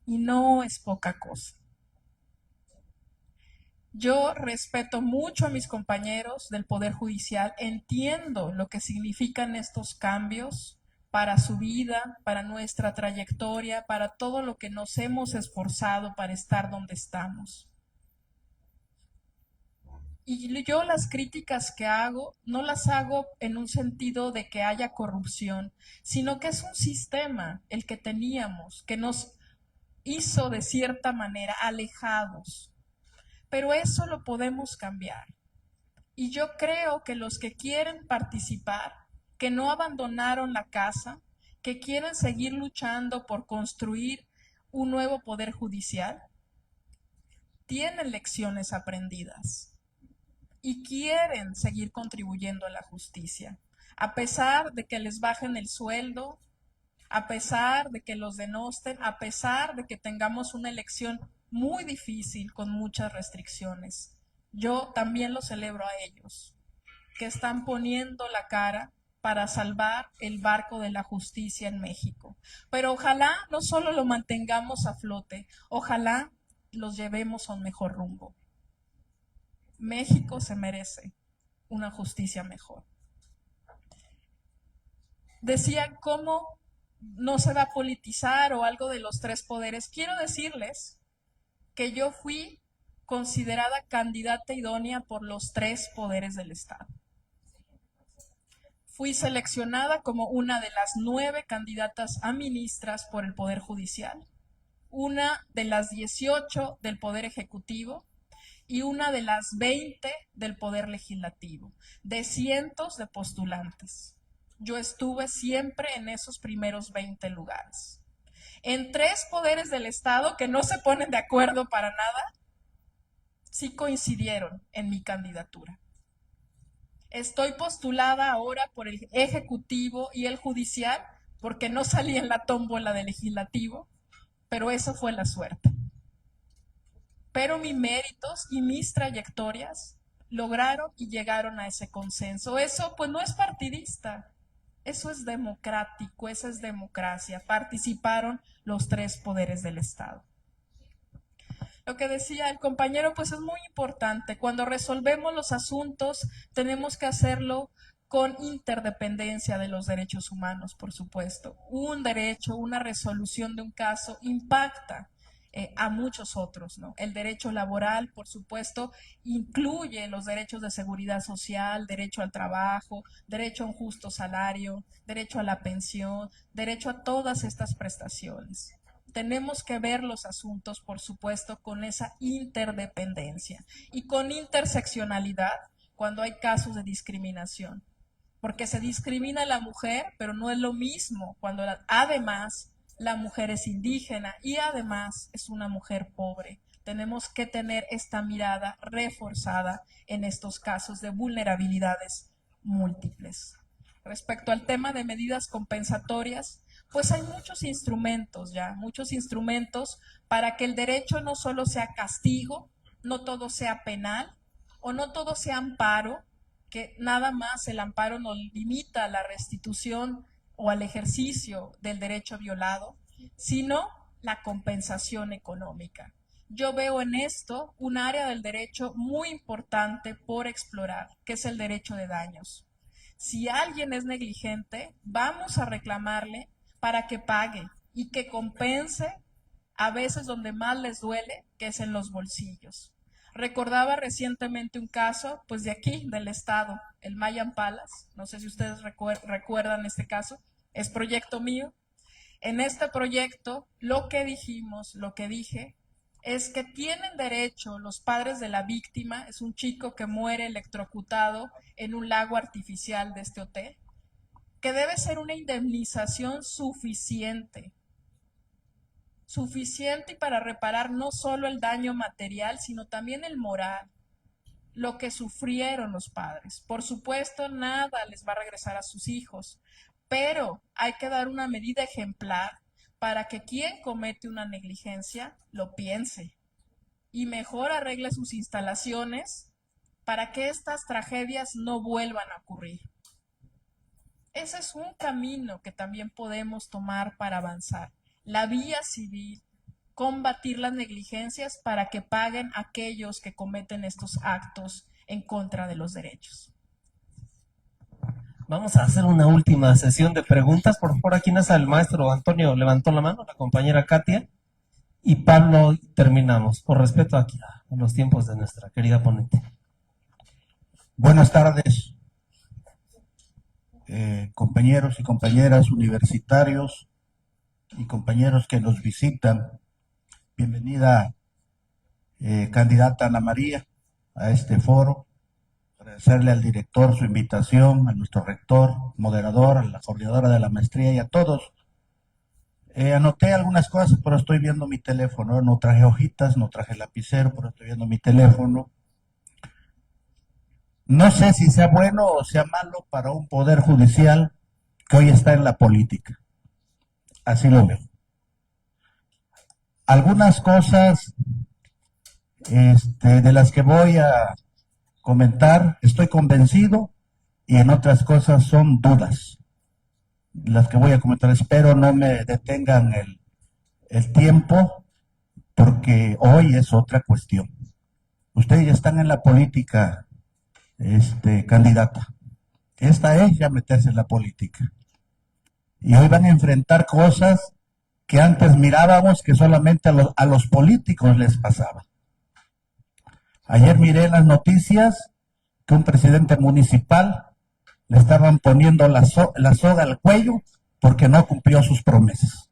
Y no es poca cosa. Yo respeto mucho a mis compañeros del Poder Judicial, entiendo lo que significan estos cambios para su vida, para nuestra trayectoria, para todo lo que nos hemos esforzado para estar donde estamos. Y yo las críticas que hago, no las hago en un sentido de que haya corrupción, sino que es un sistema el que teníamos, que nos hizo de cierta manera alejados. Pero eso lo podemos cambiar. Y yo creo que los que quieren participar, que no abandonaron la casa, que quieren seguir luchando por construir un nuevo poder judicial, tienen lecciones aprendidas y quieren seguir contribuyendo a la justicia, a pesar de que les bajen el sueldo, a pesar de que los denosten, a pesar de que tengamos una elección muy difícil con muchas restricciones. Yo también lo celebro a ellos, que están poniendo la cara para salvar el barco de la justicia en México. Pero ojalá no solo lo mantengamos a flote, ojalá los llevemos a un mejor rumbo. México se merece una justicia mejor. Decían cómo no se va a politizar o algo de los tres poderes. Quiero decirles que yo fui considerada candidata idónea por los tres poderes del Estado. Fui seleccionada como una de las 9 candidatas a ministras por el Poder Judicial, una de las 18 del Poder Ejecutivo y una de las 20 del Poder Legislativo, de cientos de postulantes. Yo estuve siempre en esos primeros 20 lugares. En 3 poderes del Estado que no se ponen de acuerdo para nada, sí coincidieron en mi candidatura. Estoy postulada ahora por el Ejecutivo y el Judicial porque no salí en la tómbola del Legislativo, pero eso fue la suerte. Pero mis méritos y mis trayectorias lograron y llegaron a ese consenso. Eso pues no es partidista. Eso es democrático, esa es democracia. Participaron los 3 poderes del Estado. Lo que decía el compañero, pues es muy importante. Cuando resolvemos los asuntos, tenemos que hacerlo con interdependencia de los derechos humanos, por supuesto. Un derecho, una resolución de un caso impacta a muchos otros, ¿no? El derecho laboral, por supuesto, incluye los derechos de seguridad social, derecho al trabajo, derecho a un justo salario, derecho a la pensión, derecho a todas estas prestaciones. tenemos que ver los asuntos, por supuesto, con esa interdependencia y con interseccionalidad cuando hay casos de discriminación. Porque se discrimina a la mujer, pero no es lo mismo cuando además la mujer es indígena y además es una mujer pobre. Tenemos que tener esta mirada reforzada en estos casos de vulnerabilidades múltiples. Respecto al tema de medidas compensatorias, pues hay muchos instrumentos para que el derecho no solo sea castigo, no todo sea penal o no todo sea amparo, que nada más el amparo nos limita a la restitución o al ejercicio del derecho violado, sino la compensación económica. Yo veo en esto un área del derecho muy importante por explorar, que es el derecho de daños. Si alguien es negligente, vamos a reclamarle para que pague y que compense a veces donde más les duele, que es en los bolsillos. Recordaba recientemente un caso, pues de aquí, del estado, el Mayan Palace, no sé si ustedes recuerdan este caso, es proyecto mío. En este proyecto, lo que dije, es que tienen derecho los padres de la víctima, es un chico que muere electrocutado en un lago artificial de este hotel, que debe ser una indemnización suficiente y para reparar no solo el daño material, sino también el moral, lo que sufrieron los padres. Por supuesto, nada les va a regresar a sus hijos, pero hay que dar una medida ejemplar para que quien comete una negligencia lo piense y mejor arregle sus instalaciones para que estas tragedias no vuelvan a ocurrir. Ese es un camino que también podemos tomar para avanzar. La vía civil, combatir las negligencias para que paguen aquellos que cometen estos actos en contra de los derechos. Vamos a hacer una última sesión de preguntas. Por favor, aquí no está el maestro Antonio, levantó la mano, la compañera Katia, y Pablo, terminamos, por respeto aquí a los tiempos de nuestra querida ponente. Buenas tardes, compañeros y compañeras universitarios y compañeros que nos visitan. Bienvenida, candidata Ana María, a este foro. Agradecerle al director su invitación, a nuestro rector, moderador, a la coordinadora de la maestría y a todos. Anoté algunas cosas, pero estoy viendo mi teléfono. No traje hojitas, no traje lapicero, pero estoy viendo mi teléfono. No sé si sea bueno o sea malo para un poder judicial que hoy está en la política. Así lo veo. Algunas cosas de las que voy a comentar, estoy convencido, y en otras cosas son dudas. Las que voy a comentar, espero no me detengan el tiempo, porque hoy es otra cuestión. Ustedes ya están en la política, candidata. Esta es ya meterse en la política. Y hoy van a enfrentar cosas que antes mirábamos que solamente a los políticos les pasaba. Ayer miré en las noticias que un presidente municipal le estaban poniendo la soga al cuello porque no cumplió sus promesas.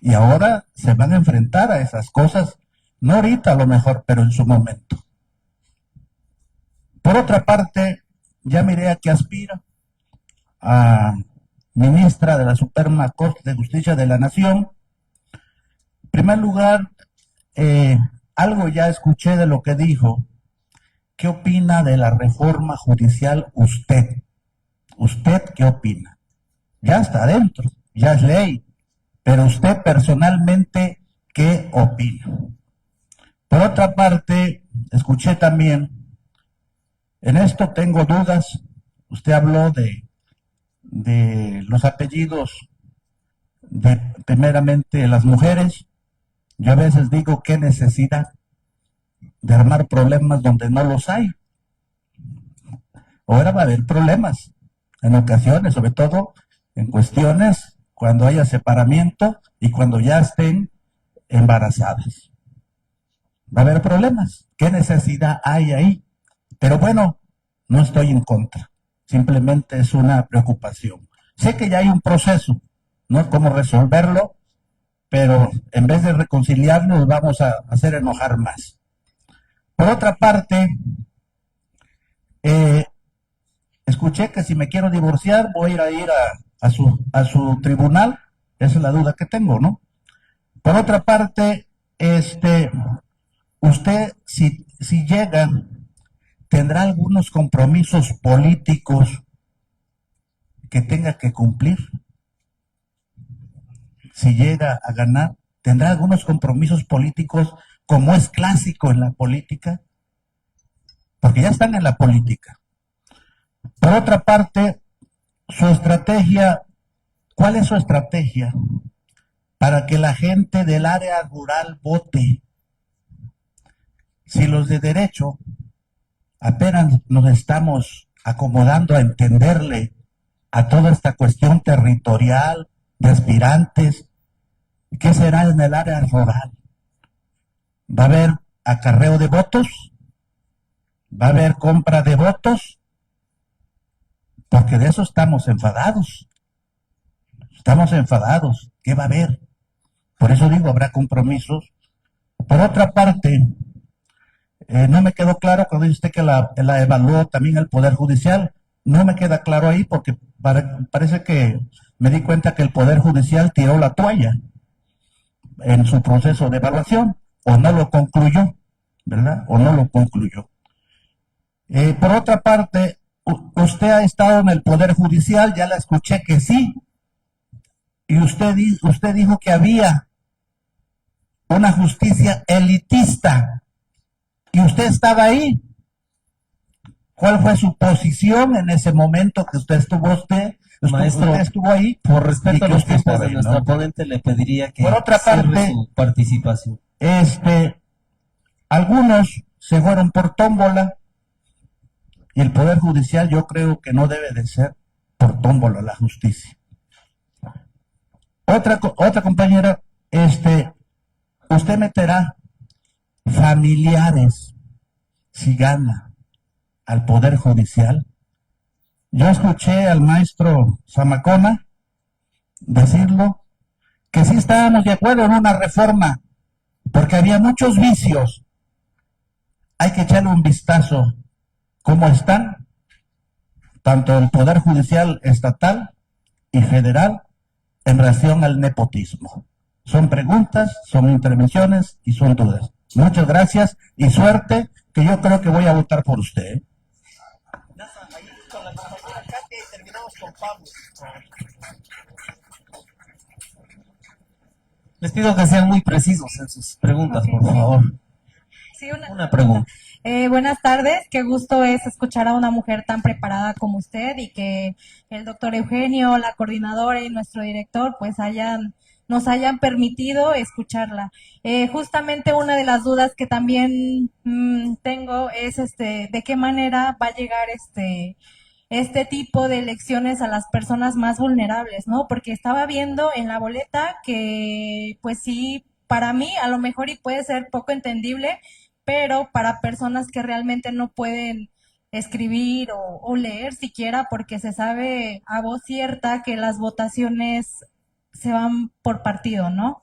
Y ahora se van a enfrentar a esas cosas, no ahorita a lo mejor, pero en su momento. Por otra parte, ya miré a que aspira a ministra de la Suprema Corte de Justicia de la Nación. En primer lugar, algo ya escuché de lo que dijo. ¿Qué opina de la reforma judicial usted? ¿Usted qué opina? Ya está adentro, ya es ley, pero usted personalmente, ¿qué opina? Por otra parte, escuché también, en esto tengo dudas, usted habló de los apellidos de primeramente las mujeres. Yo a veces digo, ¿qué necesidad de armar problemas donde no los hay? Ahora va a haber problemas en ocasiones, sobre todo en cuestiones cuando haya separamiento y cuando ya estén embarazadas. Va a haber problemas. ¿Qué necesidad hay ahí? Pero bueno, no estoy en contra. Simplemente es una preocupación. Sé que ya hay un proceso, ¿no? Cómo resolverlo, pero en vez de reconciliarnos vamos a hacer enojar más. Por otra parte, escuché que si me quiero divorciar voy a ir a su tribunal. Esa es la duda que tengo, ¿no? Por otra parte, usted si llega, tendrá algunos compromisos políticos que tenga que cumplir. Si llega a ganar, tendrá algunos compromisos políticos, como es clásico en la política, porque ya están en la política. Por otra parte, su estrategia, ¿cuál es su estrategia para que la gente del área rural vote? Si los de derecho apenas nos estamos acomodando a entenderle a toda esta cuestión territorial de aspirantes, ¿qué será en el área rural? ¿Va a haber acarreo de votos? ¿Va a haber compra de votos? Porque de eso estamos enfadados. Estamos enfadados. ¿Qué va a haber? Por eso digo, habrá compromisos. Por otra parte, no me quedó claro cuando dice usted que la evaluó también el Poder Judicial. No me queda claro ahí porque parece que me di cuenta que el Poder Judicial tiró la toalla en su proceso de evaluación, o no lo concluyó, ¿verdad? O no lo concluyó. Por otra parte, usted ha estado en el Poder Judicial, ya la escuché que sí, y usted dijo que había una justicia elitista, y usted estaba ahí. ¿Cuál fue su posición en ese momento que usted estuvo Maestro, usted estuvo ahí? Por respeto a los usted tiempos estaba de ahí, nuestra ¿no? ponente, le pediría que Por otra cierre parte, su participación. Algunos se fueron por tómbola, y el Poder Judicial yo creo que no debe de ser por tómbola la justicia. Otra compañera, usted meterá familiares si gana al Poder Judicial. Yo escuché al maestro Zamacona decirlo, que sí estábamos de acuerdo en una reforma, porque había muchos vicios. Hay que echarle un vistazo cómo están tanto el Poder Judicial estatal y federal en relación al nepotismo. Son preguntas, son intervenciones y son dudas. Muchas gracias y suerte, que yo creo que voy a votar por usted. Les pido que sean muy precisos en sus preguntas, Ok. por favor. Sí, Una pregunta. Buenas tardes, qué gusto es escuchar a una mujer tan preparada como usted y que el doctor Eugenio, la coordinadora y nuestro director pues nos hayan permitido escucharla. Justamente una de las dudas que también tengo es de qué manera va a llegar este tipo de elecciones a las personas más vulnerables, ¿no? Porque estaba viendo en la boleta que pues sí, para mí a lo mejor y puede ser poco entendible, pero para personas que realmente no pueden escribir o leer siquiera, porque se sabe a voz cierta que las votaciones se van por partido, ¿no?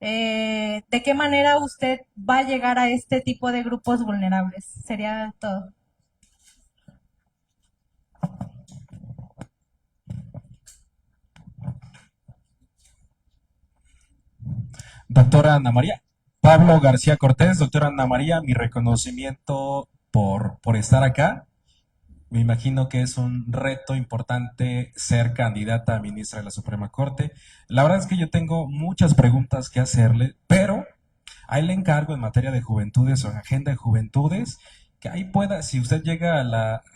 ¿De qué manera usted va a llegar a este tipo de grupos vulnerables? Sería todo. Doctora Ana María. Pablo García Cortés, doctora Ana María, mi reconocimiento por estar acá. Me imagino que es un reto importante ser candidata a ministra de la Suprema Corte. La verdad es que yo tengo muchas preguntas que hacerle, pero ahí le encargo en materia de juventudes o en agenda de juventudes, que ahí pueda, si usted llega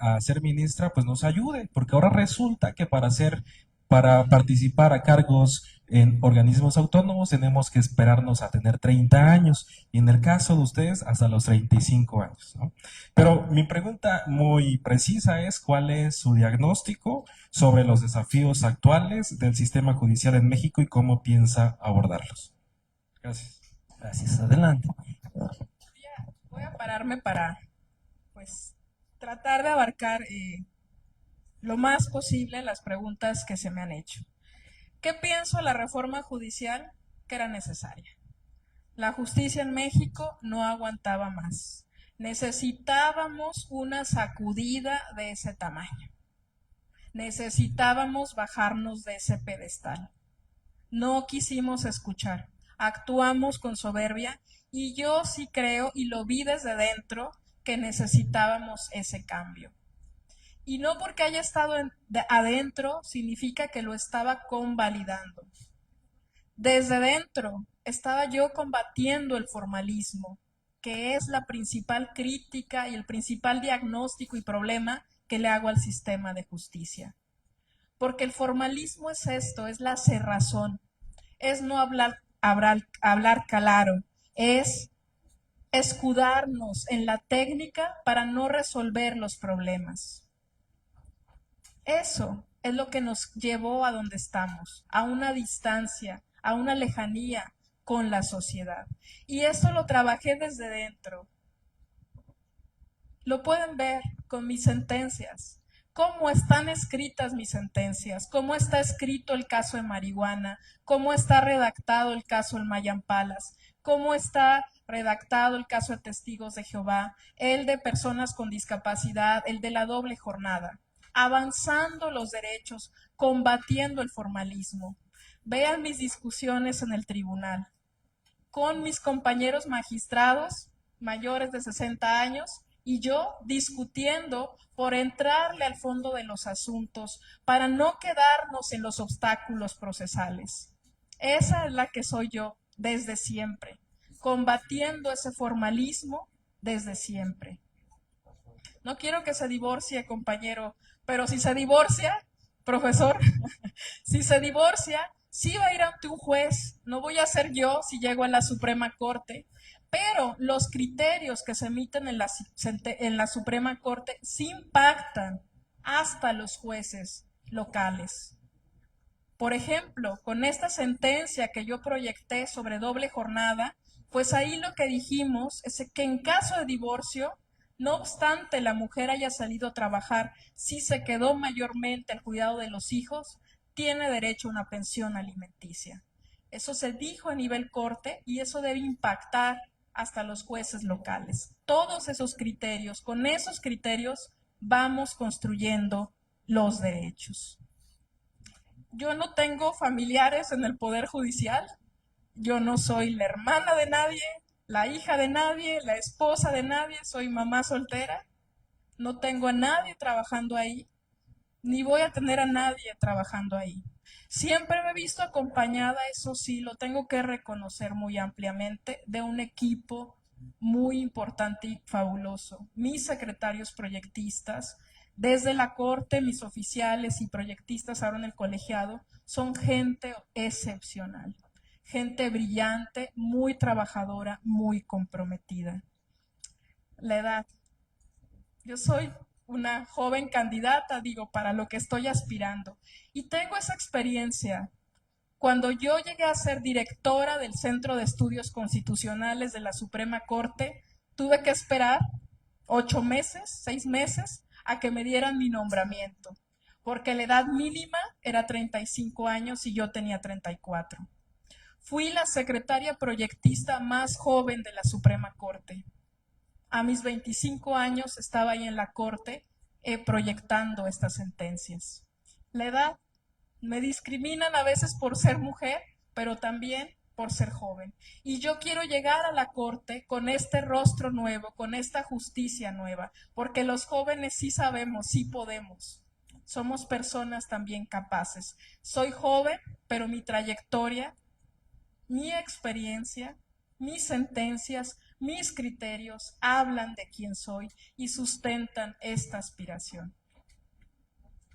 a ser ministra, pues nos ayude, porque ahora resulta que para participar a cargos en organismos autónomos tenemos que esperarnos a tener 30 años y en el caso de ustedes hasta los 35 años, ¿no? Pero mi pregunta muy precisa es ¿cuál es su diagnóstico sobre los desafíos actuales del sistema judicial en México y cómo piensa abordarlos? Gracias. Gracias, adelante. Voy a pararme para, pues, tratar de abarcar lo más posible las preguntas que se me han hecho. ¿Qué pienso de la reforma judicial? que era necesaria. La justicia en México no aguantaba más. Necesitábamos una sacudida de ese tamaño. Necesitábamos bajarnos de ese pedestal. No quisimos escuchar, actuamos con soberbia y yo sí creo, y lo vi desde dentro, que necesitábamos ese cambio. Y no porque haya estado adentro significa que lo estaba convalidando. Desde dentro estaba yo combatiendo el formalismo, que es la principal crítica y el principal diagnóstico y problema que le hago al sistema de justicia. Porque el formalismo es esto, es la cerrazón, es no hablar claro, es escudarnos en la técnica para no resolver los problemas. Eso es lo que nos llevó a donde estamos, a una distancia, a una lejanía con la sociedad. Y eso lo trabajé desde dentro. Lo pueden ver con mis sentencias, cómo están escritas mis sentencias, cómo está escrito el caso de marihuana, cómo está redactado el caso del Mayan Palace, cómo está redactado el caso de Testigos de Jehová, el de personas con discapacidad, el de la doble jornada, avanzando los derechos, combatiendo el formalismo. Vean mis discusiones en el tribunal con mis compañeros magistrados mayores de 60 años y yo discutiendo por entrarle al fondo de los asuntos para no quedarnos en los obstáculos procesales. Esa es la que soy yo desde siempre, combatiendo ese formalismo desde siempre. No quiero que se divorcie, compañero, pero si se divorcia, profesor, si se divorcia, sí va a ir ante un juez, no voy a ser yo si llego a la Suprema Corte, pero los criterios que se emiten en la Suprema Corte sí impactan hasta los jueces locales. Por ejemplo, con esta sentencia que yo proyecté sobre doble jornada, pues ahí lo que dijimos es que en caso de divorcio, no obstante la mujer haya salido a trabajar, si se quedó mayormente al cuidado de los hijos, tiene derecho a una pensión alimenticia. Eso se dijo a nivel corte y eso debe impactar hasta los jueces locales. Todos esos criterios, con esos criterios vamos construyendo los derechos. Yo no tengo familiares en el Poder Judicial, yo no soy la hermana de nadie, la hija de nadie, la esposa de nadie, soy mamá soltera, no tengo a nadie trabajando ahí, ni voy a tener a nadie trabajando ahí. Siempre me he visto acompañada, eso sí, lo tengo que reconocer muy ampliamente, de un equipo muy importante y fabuloso. Mis secretarios proyectistas, desde la Corte, mis oficiales y proyectistas ahora en el colegiado, son gente excepcional, gente brillante, muy trabajadora, muy comprometida. La edad. Yo soy una joven candidata, digo, para lo que estoy aspirando. Y tengo esa experiencia. Cuando yo llegué a ser directora del Centro de Estudios Constitucionales de la Suprema Corte, tuve que esperar 8 meses, 6 meses, a que me dieran mi nombramiento, porque la edad mínima era 35 años y yo tenía 34. Fui la secretaria proyectista más joven de la Suprema Corte. A mis 25 años estaba ahí en la Corte proyectando estas sentencias. La edad, me discriminan a veces por ser mujer, pero también por ser joven. Y yo quiero llegar a la Corte con este rostro nuevo, con esta justicia nueva, porque los jóvenes sí sabemos, sí podemos. Somos personas también capaces. Soy joven, pero mi trayectoria, mi experiencia, mis sentencias, mis criterios hablan de quién soy y sustentan esta aspiración.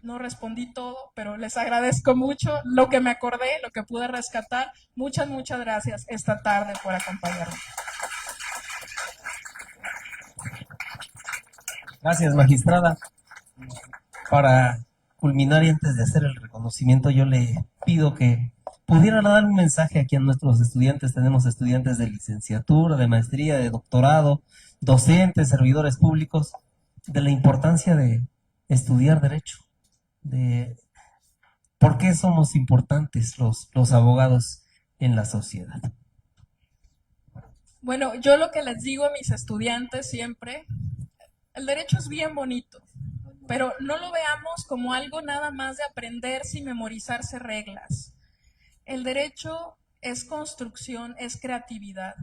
No respondí todo, pero les agradezco mucho lo que me acordé, lo que pude rescatar. Muchas gracias esta tarde por acompañarme. Gracias, magistrada. Para culminar y antes de hacer el reconocimiento, yo le pido que pudiera dar un mensaje aquí a nuestros estudiantes. Tenemos estudiantes de licenciatura, de maestría, de doctorado, docentes, servidores públicos, de la importancia de estudiar derecho, de por qué somos importantes los abogados en la sociedad. Bueno, yo lo que les digo a mis estudiantes siempre, el derecho es bien bonito, pero no lo veamos como algo nada más de aprenderse y memorizarse reglas. El derecho es construcción, es creatividad.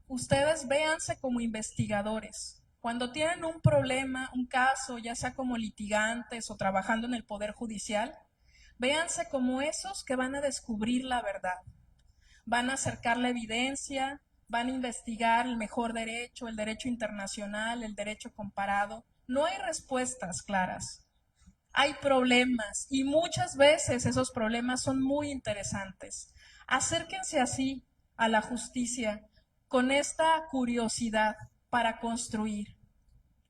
Ustedes véanse como investigadores. Cuando tienen un problema, un caso, ya sea como litigantes o trabajando en el Poder Judicial, véanse como esos que van a descubrir la verdad. Van a acercar la evidencia, van a investigar el mejor derecho, el derecho internacional, el derecho comparado. No hay respuestas claras. Hay problemas y muchas veces esos problemas son muy interesantes. Acérquense así a la justicia con esta curiosidad para construir.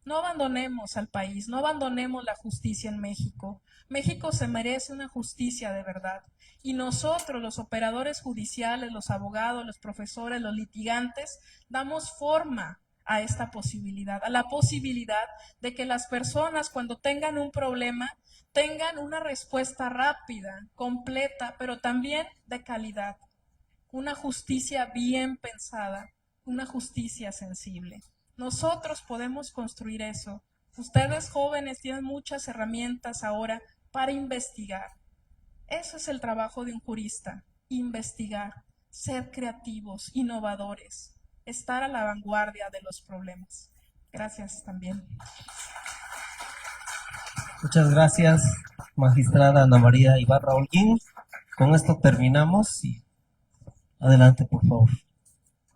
No abandonemos al país, no abandonemos la justicia en México. México se merece una justicia de verdad. Y nosotros, los operadores judiciales, los abogados, los profesores, los litigantes, damos forma a esta posibilidad, a la posibilidad de que las personas cuando tengan un problema tengan una respuesta rápida, completa, pero también de calidad. Una justicia bien pensada, una justicia sensible. Nosotros podemos construir eso. Ustedes jóvenes tienen muchas herramientas ahora para investigar. Eso es el trabajo de un jurista, investigar, ser creativos, innovadores, estar a la vanguardia de los problemas. Gracias también. Muchas gracias, magistrada Ana María Ibarra Holguín. Con esto terminamos y adelante, por favor.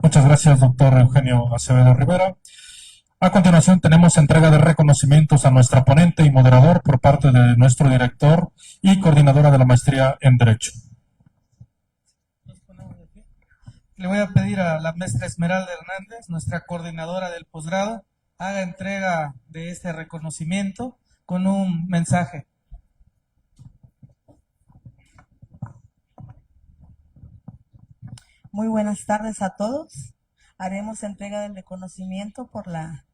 Muchas gracias, doctor Eugenio Acevedo Rivera. A continuación tenemos entrega de reconocimientos a nuestra ponente y moderador por parte de nuestro director y coordinadora de la maestría en Derecho. Le voy a pedir a la maestra Esmeralda Hernández, nuestra coordinadora del posgrado, haga entrega de este reconocimiento con un mensaje. Muy buenas tardes a todos. Haremos entrega del reconocimiento por la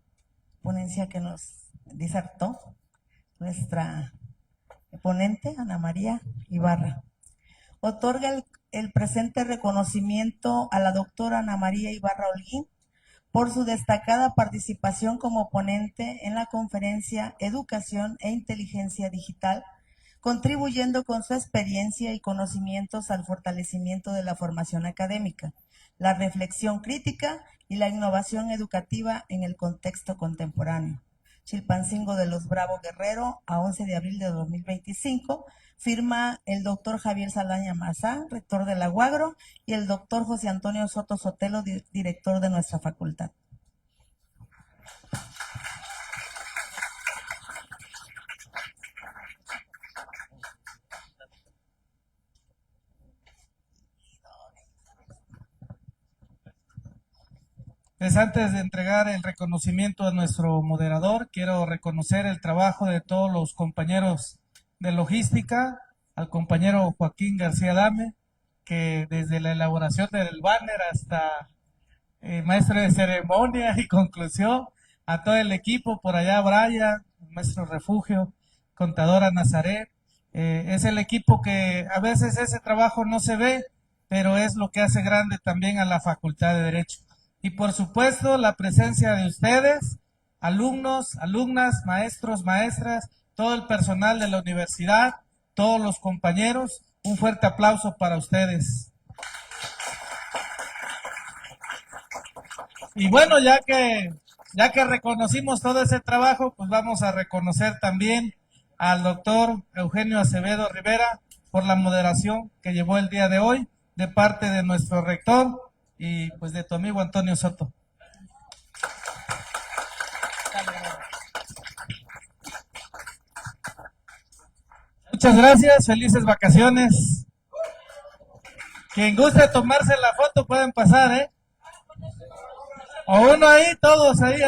ponencia que nos disertó nuestra ponente, Ana María Ibarra. Otorga el presente reconocimiento a la doctora Ana María Ibarra Holguín por su destacada participación como ponente en la conferencia Educación e Inteligencia Digital, contribuyendo con su experiencia y conocimientos al fortalecimiento de la formación académica, la reflexión crítica y la innovación educativa en el contexto contemporáneo. Chilpancingo de los Bravo, Guerrero, a 11 de abril de 2025, firma el doctor Javier Saldaña Mazá, rector de la UAGRO, y el doctor José Antonio Soto Sotelo, director de nuestra facultad. Pues antes de entregar el reconocimiento a nuestro moderador, quiero reconocer el trabajo de todos los compañeros de logística, al compañero Joaquín García Dame, que desde la elaboración del banner hasta maestro de ceremonia y conclusión, a todo el equipo, por allá Brian, maestro Refugio, contadora Nazaret, es el equipo que a veces ese trabajo no se ve, pero es lo que hace grande también a la Facultad de Derecho. Y por supuesto la presencia de ustedes, alumnos, alumnas, maestros, maestras, todo el personal de la universidad, todos los compañeros, un fuerte aplauso para ustedes. Y bueno, ya que reconocimos todo ese trabajo, pues vamos a reconocer también al doctor Eugenio Acevedo Rivera por la moderación que llevó el día de hoy de parte de nuestro rector y pues de tu amigo Antonio Soto. Muchas gracias, felices vacaciones. Quien guste tomarse la foto pueden pasar, ¿eh? O uno ahí, todos ahí.